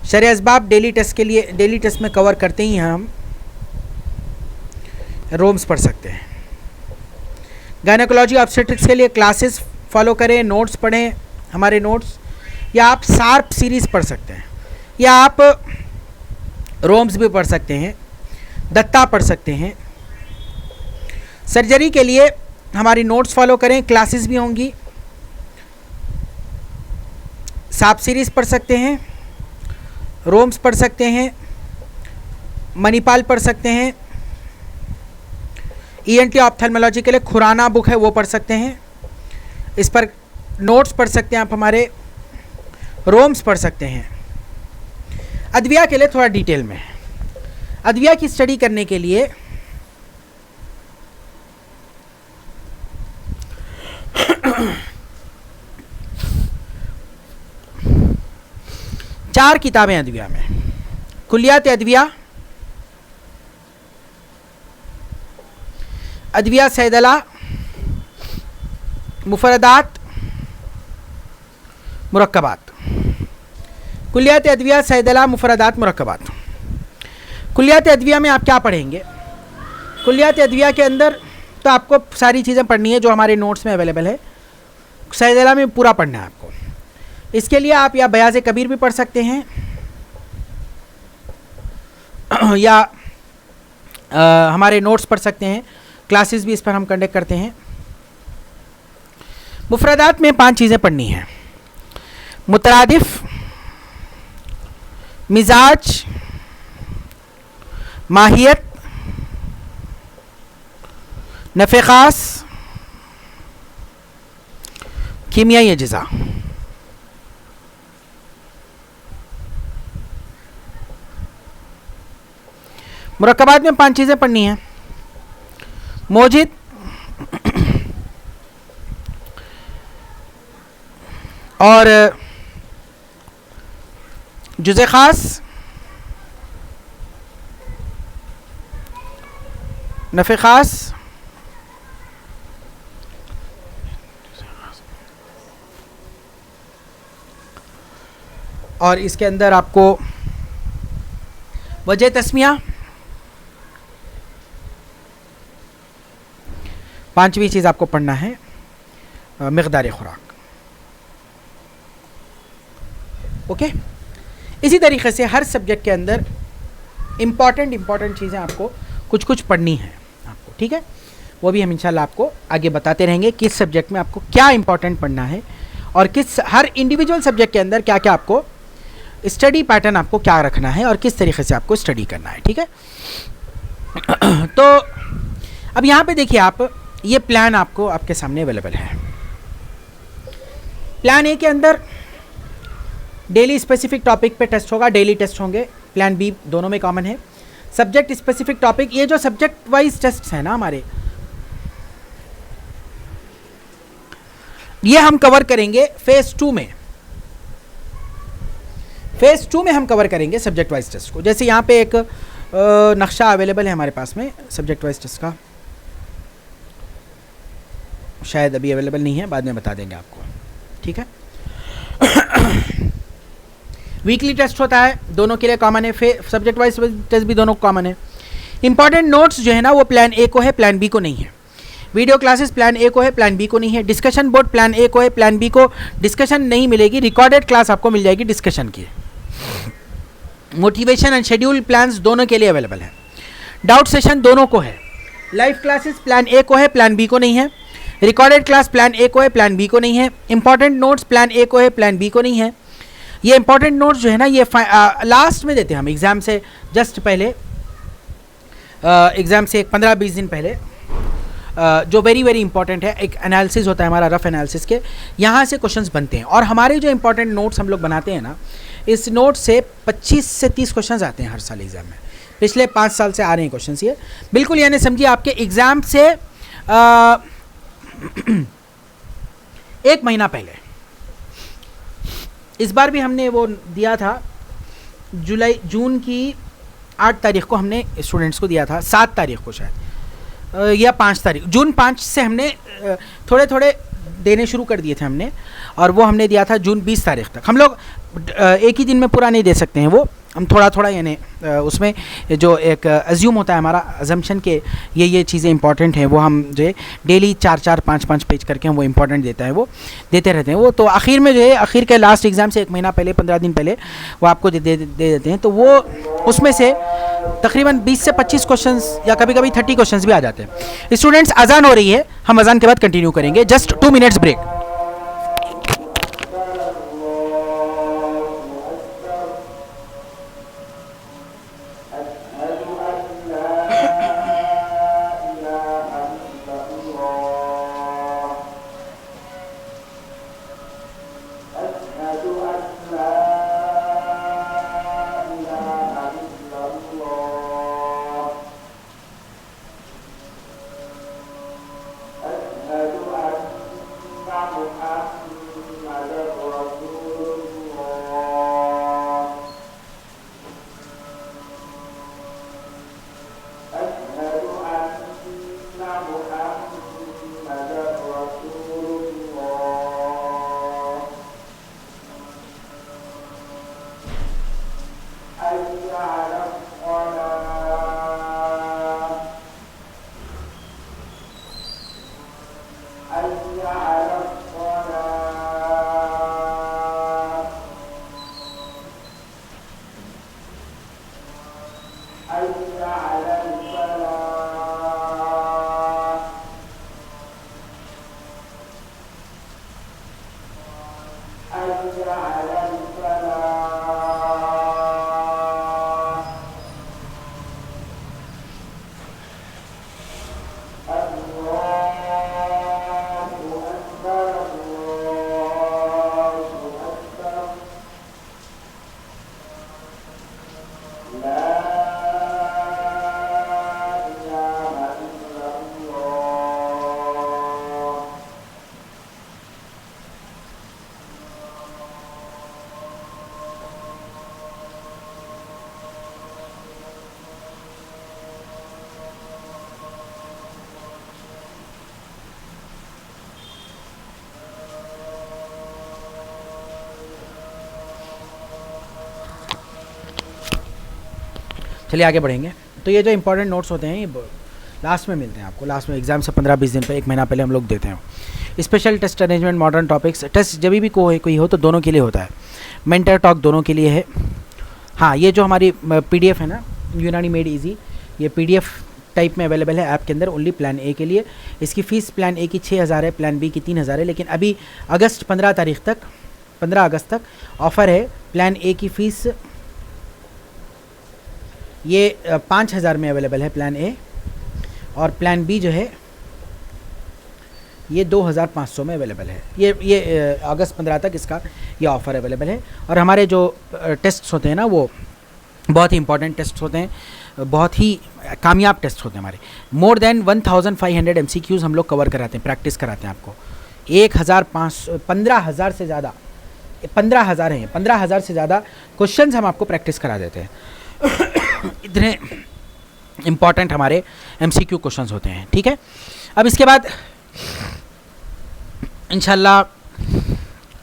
शरअ असबाब डेली टेस्ट के लिए, डेली टेस्ट में कवर करते ही हैं हम, रोम्स पढ़ सकते हैं। गायनेकोलॉजी ऑब्स्टेट्रिक्स के लिए क्लासेस फॉलो करें, नोट्स पढ़ें हमारे नोट्स, या आप सार्प सीरीज़ पढ़ सकते हैं, या आप रोम्स भी पढ़ सकते हैं, दत्ता पढ़ सकते हैं। सर्जरी के लिए हमारी नोट्स फॉलो करें, क्लासेस भी होंगी, साप सीरीज़ पढ़ सकते हैं, रोम्स पढ़ सकते हैं, मणिपाल पढ़ सकते हैं, ENT ऑप्थेल्मोलॉजी के लिए खुराना बुक है वो पढ़ सकते हैं, इस पर नोट्स पढ़ सकते हैं आप हमारे, रोम्स पढ़ सकते हैं। अद्विया के लिए थोड़ा डिटेल में, अद्विया की स्टडी करने के लिए चार किताबें अद्विया में, कुलियात अद्विया, अद्विया सैदला, मुफरदात, मुरक्कबात। कुलियात अद्विया सैदला मुफरदात मुरक्कबात। कुलियात अद्विया में आप क्या पढ़ेंगे? कुलियात अद्विया के अंदर तो आपको सारी चीज़ें पढ़नी है जो हमारे नोट्स में अवेलेबल है। सैदला में पूरा पढ़ना है आपको। इसके लिए आप या बयाज़ कबीर भी पढ़ सकते हैं या हमारे नोट्स पढ़ सकते हैं, क्लासेस भी इस पर हम कंडक्ट करते हैं। मुफरदात में 5 चीज़ें पढ़नी हैं: मुतरादिफ, मिजाज, माहियत, नफ़े ख़ास, कीमियाई अज्जा। मुरक्कबात में 5 चीज़ें पढ़नी हैं: मौजिद, और जुज़े ख़ास, नफ़े ख़ास, और इसके अंदर आपको वजह तस्मिया, 5वीं चीज़ आपको पढ़ना है मिक़दार खुराक। ओके, इसी तरीके से हर सब्जेक्ट के अंदर इम्पॉर्टेंट चीज़ें आपको कुछ कुछ पढ़नी है आपको, ठीक है। वो भी हम इंशाल्लाह आपको आगे बताते रहेंगे किस सब्जेक्ट में आपको क्या इंपॉर्टेंट पढ़ना है और किस हर इंडिविजुअल सब्जेक्ट के अंदर क्या क्या आपको स्टडी पैटर्न आपको क्या रखना है और किस तरीके से आपको स्टडी करना है, ठीक है। तो अब यहाँ पे देखिए आप, ये प्लान आपको आपके सामने अवेलेबल है। प्लान ए के अंदर डेली स्पेसिफिक टॉपिक पे टेस्ट होगा, डेली टेस्ट होंगे। प्लान बी दोनों में कॉमन है। सब्जेक्ट स्पेसिफिक टॉपिक, ये जो सब्जेक्ट वाइज टेस्ट है ना हमारे, ये हम कवर करेंगे फेज 2 में। फेज 2 में हम कवर करेंगे सब्जेक्ट वाइज टेस्ट को। जैसे यहाँ पे एक नक्शा अवेलेबल है हमारे पास में सब्जेक्ट वाइज टेस्ट का, शायद अभी अवेलेबल नहीं है, बाद में बता देंगे आपको, ठीक है। वीकली टेस्ट होता है, दोनों के लिए कॉमन है। सब्जेक्ट वाइज टेस्ट भी दोनों कॉमन है। इंपॉर्टेंट नोट्स जो है ना वो प्लान ए को है, प्लान बी को नहीं है। वीडियो क्लासेस प्लान ए को है, प्लान बी को नहीं है। डिस्कशन बोर्ड प्लान ए को है, प्लान बी को डिस्कशन नहीं मिलेगी। रिकॉर्डेड क्लास आपको मिल जाएगी डिस्कशन की। मोटिवेशन एंड शेड्यूल प्लान्स दोनों के लिए अवेलेबल है। डाउट सेशन दोनों को है। लाइव क्लासेस प्लान ए को है, प्लान बी को नहीं है। रिकॉर्डेड क्लास प्लान ए को है, प्लान बी को नहीं है। इंपॉर्टेंट नोट्स प्लान ए को है, प्लान बी को नहीं है। ये इंपॉर्टेंट नोट्स जो है ना ये लास्ट में देते हैं हम, एग्ज़ाम से जस्ट पहले, एग्ज़ाम से 15-20 दिन पहले, जो वेरी वेरी इंपॉर्टेंट है। एक एनालिसिस होता है हमारा, रफ एनालिसिस के, यहाँ से क्वेश्चंस बनते हैं। और हमारे जो इंपॉर्टेंट नोट्स हम लोग बनाते हैं ना, इस नोट से 25 से 30 क्वेश्चंस आते हैं हर साल एग्ज़ाम में। पिछले 5 साल से आ रहे हैं क्वेश्चंस ये, बिल्कुल यानी समझिए आपके एग्ज़ाम से 1 महीना पहले। इस बार भी हमने वो दिया था जून की 8 तारीख को हमने स्टूडेंट्स को दिया था, 7 तारीख को शायद, या 5 तारीख, जून 5 से हमने थोड़े थोड़े देने शुरू कर दिए थे हमने, और वो हमने दिया था जून 20 तारीख तक। हम लोग एक ही दिन में पूरा नहीं दे सकते हैं, वो हम थोड़ा थोड़ा यानी उसमें जो एक अज्यूम होता है हमारा अजम्पशन के ये चीज़ें इंपॉर्टेंट हैं, वो हम जो है डेली 4-4, 5-5 पेज करके हम वो इंपॉर्टेंट देता है, वो देते रहते हैं वो। तो आखिर में जो है, आखिर के लास्ट एग्ज़ाम से 1 महीना पहले, 15 दिन पहले वो आपको दे देते हैं। तो वो उसमें से तकरीबन 20 से 25 क्वेश्चंस या कभी कभी 30 क्वेश्चंस भी आ जाते हैं। स्टूडेंट्स, अजान हो रही है, हम अजान के बाद कंटिन्यू करेंगे। Just 2 minutes break. चलिए आगे बढ़ेंगे। तो ये जो इंपॉर्टेंट नोट्स होते हैं ये लास्ट में मिलते हैं आपको, लास्ट में एग्जाम से 15-20 दिन पे, 1 महीना पहले हम लोग देते हैं। Special test arrangement, modern topics, test जब भी कोई हो तो दोनों के लिए होता है, मेंटर टॉक दोनों के लिए है। हाँ, ये जो हमारी PDF है ना, यूनानी मेड इजी, ये PDF टाइप में अवेलेबल है ऐप के अंदर, ओनली प्लान ए के लिए। इसकी फ़ीस प्लान ए की 6000 है, प्लान बी की 3000 है, लेकिन अभी अगस्त 15 अगस्त तक ऑफ़र है। प्लान ए की फ़ीस ये 5000 में अवेलेबल है प्लान ए, और प्लान बी जो है ये 2500 में अवेलेबल है। ये अगस्त 15 तक इसका ये ऑफ़र अवेलेबल है। और हमारे जो टेस्ट्स होते हैं ना वो बहुत ही इंपॉर्टेंट टेस्ट होते हैं, बहुत ही कामयाब टेस्ट होते हैं हमारे। मोर देन 1500 MCQs हम लोग कवर कराते हैं, प्रैक्टिस कराते हैं आपको। 15,000 से ज़्यादा, 15,000 हैं, 15,000 से ज़्यादा क्वेश्चंस हम आपको प्रैक्टिस करा देते हैं। इतने इम्पॉर्टेंट हमारे MCQ क्वेश्चंस होते हैं, ठीक है। अब इसके बाद इंशाल्लाह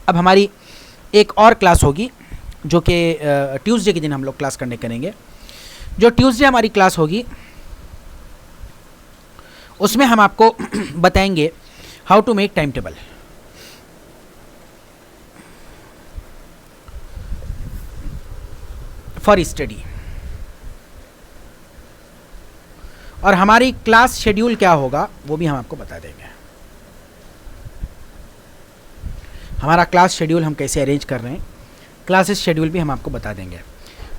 अब हमारी एक और क्लास होगी जो कि ट्यूसडे के दिन हम लोग क्लास करेंगे। जो ट्यूसडे हमारी क्लास होगी उसमें हम आपको बताएंगे how to make time table. For study, और हमारी क्लास शेड्यूल क्या होगा वो भी हम आपको बता देंगे। हमारा क्लास शेड्यूल हम कैसे अरेंज कर रहे हैं, क्लासेस शेड्यूल भी हम आपको बता देंगे।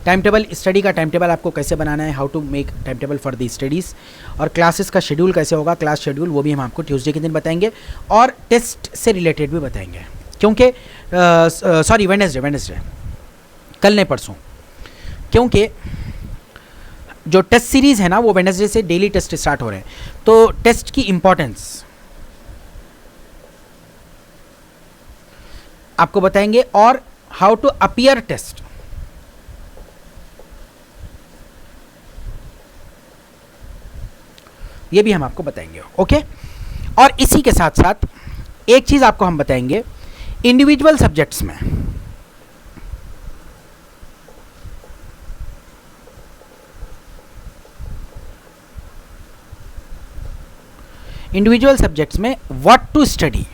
टाइम टेबल, स्टडी का टाइम टेबल आपको कैसे बनाना है, how to make time table for the studies, और क्लासेस का शेड्यूल कैसे होगा, क्लास शेड्यूल, वो भी हम आपको ट्यूसडे के दिन बताएंगे। और टेस्ट से रिलेटेड भी बताएंगे, क्योंकि सॉरी वेडनेसडे, कल नहीं परसों, क्योंकि जो टेस्ट सीरीज़ है ना वो वेडनेसडे से डेली टेस्ट स्टार्ट हो रहे हैं। तो टेस्ट की इम्पोर्टेंस आपको बताएंगे, और हाउ टू अपीयर टेस्ट, ये भी हम आपको बताएंगे, ओके। और इसी के साथ साथ एक चीज आपको हम बताएंगे, इंडिविजुअल सब्जेक्ट्स में व्हाट टू स्टडी,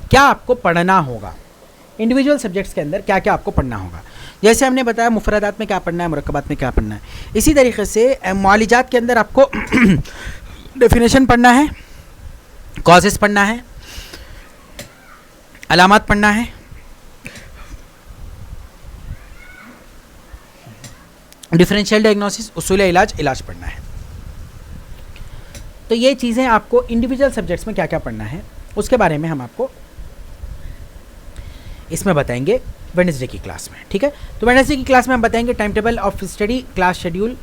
क्या आपको पढ़ना होगा, इंडिविजुअल सब्जेक्ट्स के अंदर क्या क्या आपको पढ़ना होगा। जैसे हमने बताया मुफरदात में क्या पढ़ना है, मुरक्कबात में क्या पढ़ना है, इसी तरीके से मौलिजात के अंदर आपको डेफिनेशन पढ़ना है, कॉजेस पढ़ना है, अलामात पढ़ना है, डिफरेंशियल डायग्नोसिस, उसूल इलाज पढ़ना है। तो ये चीज़ें आपको इंडिविजुअल सब्जेक्ट्स में क्या क्या पढ़ना है उसके बारे में हम आपको इसमें बताएंगे वेडनेसडे की क्लास में, ठीक है। तो वेडनेसडे की क्लास में हम बताएंगे time table of study, class schedule,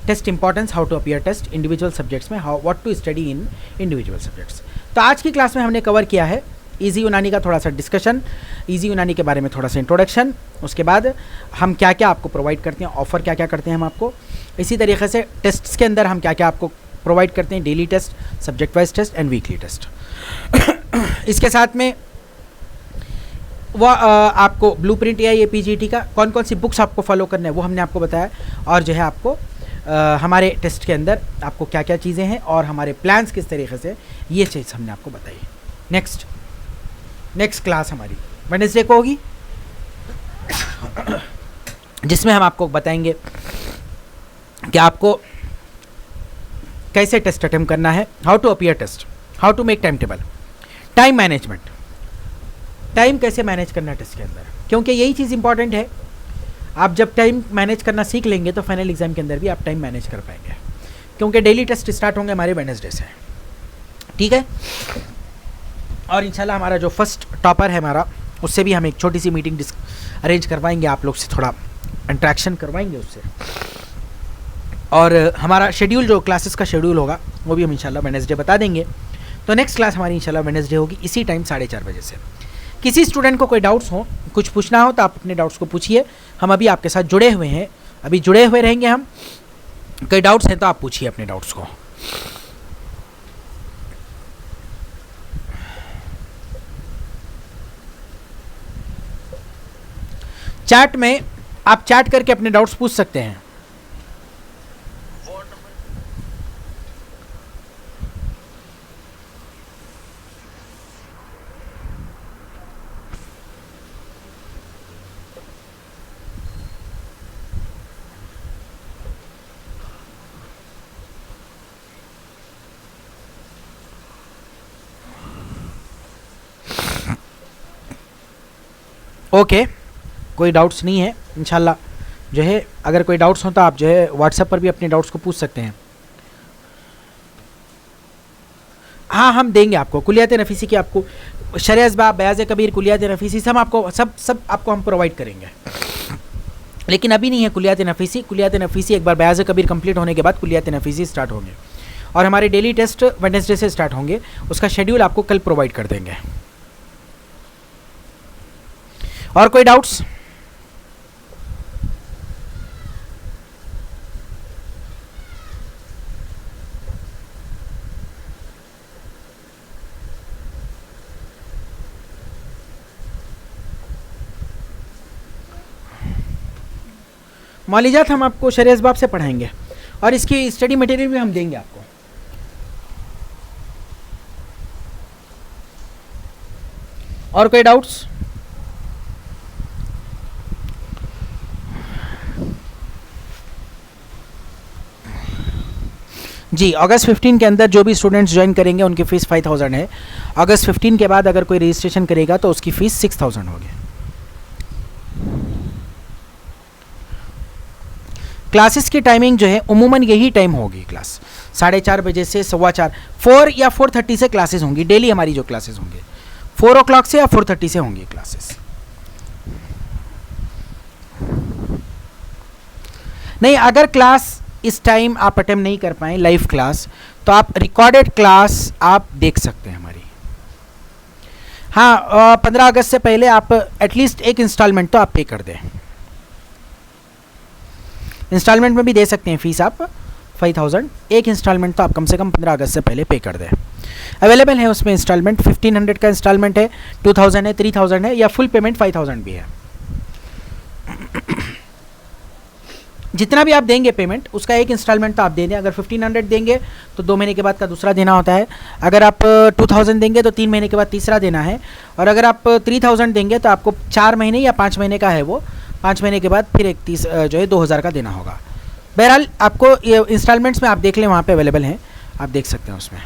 test importance, how to appear test, individual subjects में how what to study in individual subjects. तो आज की क्लास में हमने कवर किया है इजी यूनानी का थोड़ा सा डिस्कशन, इजी यूनानी के बारे में थोड़ा सा इंट्रोडक्शन, उसके बाद हम क्या क्या आपको प्रोवाइड करते हैं, ऑफर क्या क्या करते हैं हम आपको, इसी तरीके से टेस्ट्स के अंदर हम क्या क्या आपको प्रोवाइड करते हैं, daily test, subject wise test and weekly test. इसके साथ में वह आपको ब्लूप्रिंट या ये PGT का कौन कौन सी बुक्स आपको फॉलो करना है वो हमने आपको बताया, और जो है आपको हमारे टेस्ट के अंदर आपको क्या क्या चीज़ें हैं और हमारे प्लान्स किस तरीके से, ये चीज़ हमने आपको बताई। नेक्स्ट क्लास हमारी वेडनेसडे को होगी, जिसमें हम आपको बताएंगे कि आपको कैसे टेस्ट अटेम्प्ट करना है, how to appear test, how to make time table, time management, time कैसे मैनेज करना है टेस्ट के अंदर, क्योंकि यही चीज़ इंपॉर्टेंट है। आप जब टाइम मैनेज करना सीख लेंगे तो फाइनल एग्जाम के अंदर भी आप टाइम मैनेज कर पाएंगे, क्योंकि डेली टेस्ट स्टार्ट होंगे हमारे वेडनेसडे से, ठीक है। और इंशाल्लाह हमारा जो फर्स्ट टॉपर है हमारा, उससे भी हम एक छोटी सी मीटिंग अरेंज करवाएंगे, आप लोग से थोड़ा इंट्रैक्शन करवाएंगे उससे, और हमारा शेड्यूल जो क्लासेस का शेड्यूल होगा वो भी हम इंशाल्लाह वेडनेसडे बता देंगे। तो नेक्स्ट क्लास हमारी इंशाल्लाह वेडनेसडे होगी इसी टाइम 4:30 बजे से। किसी स्टूडेंट को कोई डाउट्स हो, कुछ पूछना हो तो आप अपने डाउट्स को पूछिए, हम अभी आपके साथ जुड़े हुए हैं, अभी जुड़े हुए रहेंगे हम। कोई डाउट्स हैं तो आप पूछिए अपने डाउट्स को। चैट में आप चैट करके अपने डाउट्स पूछ सकते हैं। ओके, कोई डाउट्स नहीं है इंशाल्लाह। जो है अगर कोई डाउट्स हो तो आप जो है व्हाट्सएप पर भी अपने डाउट्स को पूछ सकते हैं। हाँ, हम देंगे आपको कुलियात नफीसी की, आपको शरह असबाब, बयाज़ कबीर, कुलियात नफीसी सब आपको सब आपको हम प्रोवाइड करेंगे। लेकिन अभी नहीं है कुलियात नफीसी। कुलियात नफीसी एक बार बयाज़ कबीर कंप्लीट होने के बाद कुलियात नफीसी स्टार्ट होंगे और हमारे डेली टेस्ट वेडनेसडे से स्टार्ट होंगे। उसका शेड्यूल आपको कल प्रोवाइड कर देंगे। और कोई डाउट्स? मौलिजात हम आपको शरह असबाब से पढ़ाएंगे और इसकी स्टडी मटेरियल भी हम देंगे आपको। और कोई डाउट्स? जी, अगस्त 15 के अंदर जो भी स्टूडेंट्स ज्वाइन करेंगे उनकी फ़ीस 5000 है। अगस्त 15 के बाद अगर कोई रजिस्ट्रेशन करेगा तो उसकी फ़ीस 6000 होगी। क्लासेस की टाइमिंग जो है उमूमन यही टाइम होगी, क्लास 4:30 बजे से 4:15, 4 या 4:30 से क्लासेस होंगी। डेली हमारी जो क्लासेस होंगे 4 o'clock से या 4:30 से होंगी क्लासेस। नहीं, अगर क्लास इस टाइम आप अटेम्प्ट नहीं कर पाएँ लाइव क्लास, तो आप रिकॉर्डेड क्लास आप देख सकते हैं हमारी। हाँ, 15 अगस्त से पहले आप एटलीस्ट एक इंस्टॉलमेंट तो आप पे कर दें। इंस्टॉलमेंट में भी दे सकते हैं फ़ीस आप 5000। एक इंस्टॉलमेंट तो आप कम से कम 15 अगस्त से पहले पे कर दें। अवेलेबल है उसमें इंस्टॉलमेंट, 1500 का इंस्टॉलमेंट है, 2000 है, 3000 है, या फुल पेमेंट 5000 भी है। जितना भी आप देंगे पेमेंट उसका एक इंस्टॉलमेंट तो आप दे दें। अगर 1500 देंगे तो 2 महीने के बाद का दूसरा देना होता है। अगर आप 2000 देंगे तो 3 महीने के बाद तीसरा देना है। और अगर आप 3000 देंगे तो आपको 4 महीने या 5 महीने का है वो, 5 महीने के बाद फिर एक जो है 2000 का देना होगा। बहरहाल आपको ये इंस्टॉलमेंट्स में आप देख लें, वहाँ पे अवेलेबल हैं, आप देख सकते हैं। उसमें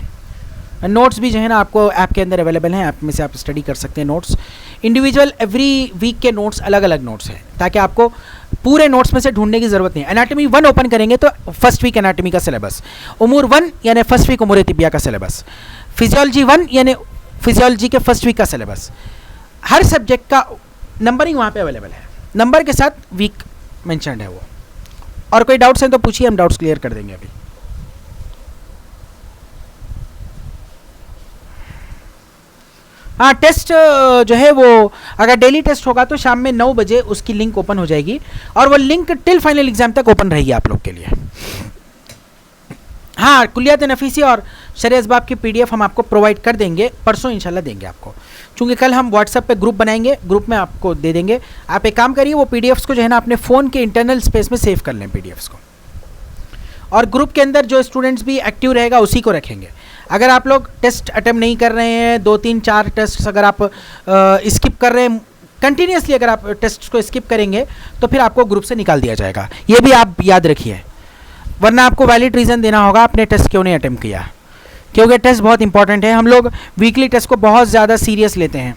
नोट्स भी जो है ना आपको ऐप के अंदर अवेलेबल हैं, ऐप में से आप स्टडी कर सकते हैं नोट्स। इंडिविजुअल एवरी वीक के नोट्स अलग अलग नोट्स हैं, ताकि आपको पूरे नोट्स में से ढूंढने की ज़रूरत नहीं है। एनाटॉमी 1 ओपन करेंगे तो फर्स्ट वीक एनाटॉमी का सिलेबस, उमूर 1 यानी फर्स्ट वीक उमूर तिबिया का सिलेबस, फिजियोलॉजी 1 यानी फिजियोलॉजी के फर्स्ट वीक का सिलेबस। हर सब्जेक्ट का नंबरिंग वहाँ पे अवेलेबल है, नंबर के साथ वीक मेंशन्ड है वो। और कोई डाउट्स हैं तो पूछिए, हम डाउट्स क्लियर कर देंगे अभी। हाँ, टेस्ट जो है वो अगर डेली टेस्ट होगा तो शाम में 9 बजे उसकी लिंक ओपन हो जाएगी और वो लिंक टिल फाइनल एग्जाम तक ओपन रहेगी आप लोग के लिए। हाँ, कुलियात नफीसी और शरह असबाब की PDF हम आपको प्रोवाइड कर देंगे, परसों इंशाल्लाह देंगे आपको, क्योंकि कल हम व्हाट्सएप पे ग्रुप बनाएंगे, ग्रुप में आपको दे देंगे। आप एक काम करिए, वो PDFs को जो है ना अपने फ़ोन के इंटरनल स्पेस में सेव कर लें PDFs को, और ग्रुप के अंदर जो स्टूडेंट्स भी एक्टिव रहेगा उसी को रखेंगे। अगर आप लोग टेस्ट अटेम्प्ट नहीं कर रहे हैं, 2 3 4 टेस्ट अगर आप स्किप कर रहे हैं कंटिन्यूसली, अगर आप टेस्ट को स्किप करेंगे तो फिर आपको ग्रुप से निकाल दिया जाएगा। ये भी आप याद रखिए, वरना आपको वैलिड रीज़न देना होगा आपने टेस्ट क्यों नहीं अटेम्प्ट किया, क्योंकि टेस्ट बहुत इंपॉर्टेंट है। हम लोग वीकली टेस्ट को बहुत ज़्यादा सीरियस लेते हैं,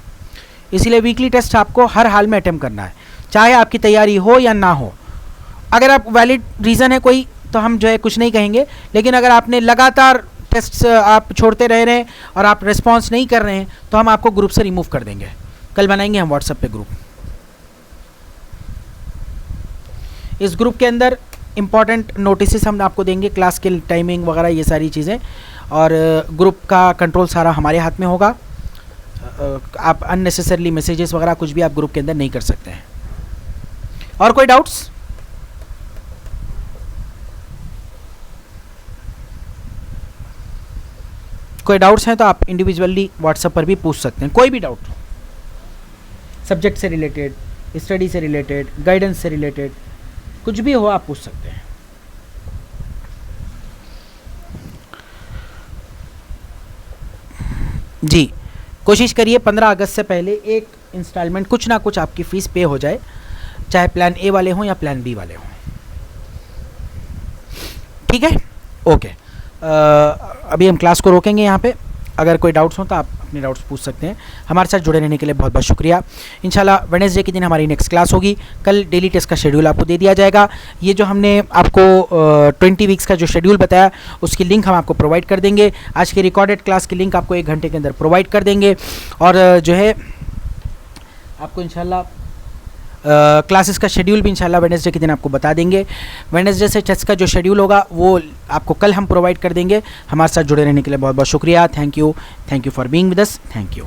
इसीलिए वीकली टेस्ट आपको हर हाल में अटेम्प्ट करना है, चाहे आपकी तैयारी हो या ना हो। अगर आप वैलिड रीज़न है कोई तो हम जो है कुछ नहीं कहेंगे, लेकिन अगर आपने लगातार टेस्ट आप छोड़ते रह रहे हैं और आप रिस्पॉन्स नहीं कर रहे हैं तो हम आपको ग्रुप से रिमूव कर देंगे। कल बनाएंगे हम व्हाट्सएप पे ग्रुप। इस ग्रुप के अंदर इंपॉर्टेंट नोटिस हम आपको देंगे, क्लास के टाइमिंग वगैरह ये सारी चीज़ें, और ग्रुप का कंट्रोल सारा हमारे हाथ में होगा। आप अननेसेसरली मैसेजेस वगैरह कुछ भी आप ग्रुप के अंदर नहीं कर सकते हैं। और कोई डाउट्स? कोई डाउट्स हैं तो आप इंडिविजुअली व्हाट्सएप पर भी पूछ सकते हैं, कोई भी डाउट सब्जेक्ट से रिलेटेड स्टडी से रिलेटेड, गाइडेंस से रिलेटेड, कुछ भी हो आप पूछ सकते हैं। जी, कोशिश करिए 15 अगस्त से पहले एक इंस्टॉलमेंट कुछ ना कुछ आपकी फ़ीस पे हो जाए, चाहे प्लान ए वाले हों या प्लान बी वाले हों। ठीक है, ओके। अभी हम क्लास को रोकेंगे यहाँ पे। अगर कोई डाउट्स हो तो आप अपने डाउट्स पूछ सकते हैं। हमारे साथ जुड़े रहने के लिए बहुत बहुत शुक्रिया। इंशाल्लाह वेडनेसडे के दिन हमारी नेक्स्ट क्लास होगी। कल डेली टेस्ट का शेड्यूल आपको दे दिया जाएगा। ये जो हमने आपको 20 वीक्स का जो शेड्यूल बताया उसकी लिंक हम आपको प्रोवाइड कर देंगे। आज की रिकॉर्डेड क्लास की लिंक आपको 1 घंटे के अंदर प्रोवाइड कर देंगे। और जो है आपको इंशाल्लाह क्लासेस का शेड्यूल भी इंशाल्लाह वेडनेसडे के दिन आपको बता देंगे। वेडनेसडे से टेस्ट का जो शेड्यूल होगा वो आपको कल हम प्रोवाइड कर देंगे। हमारे साथ जुड़े रहने के लिए बहुत बहुत शुक्रिया। Thank you for being with us. Thank you.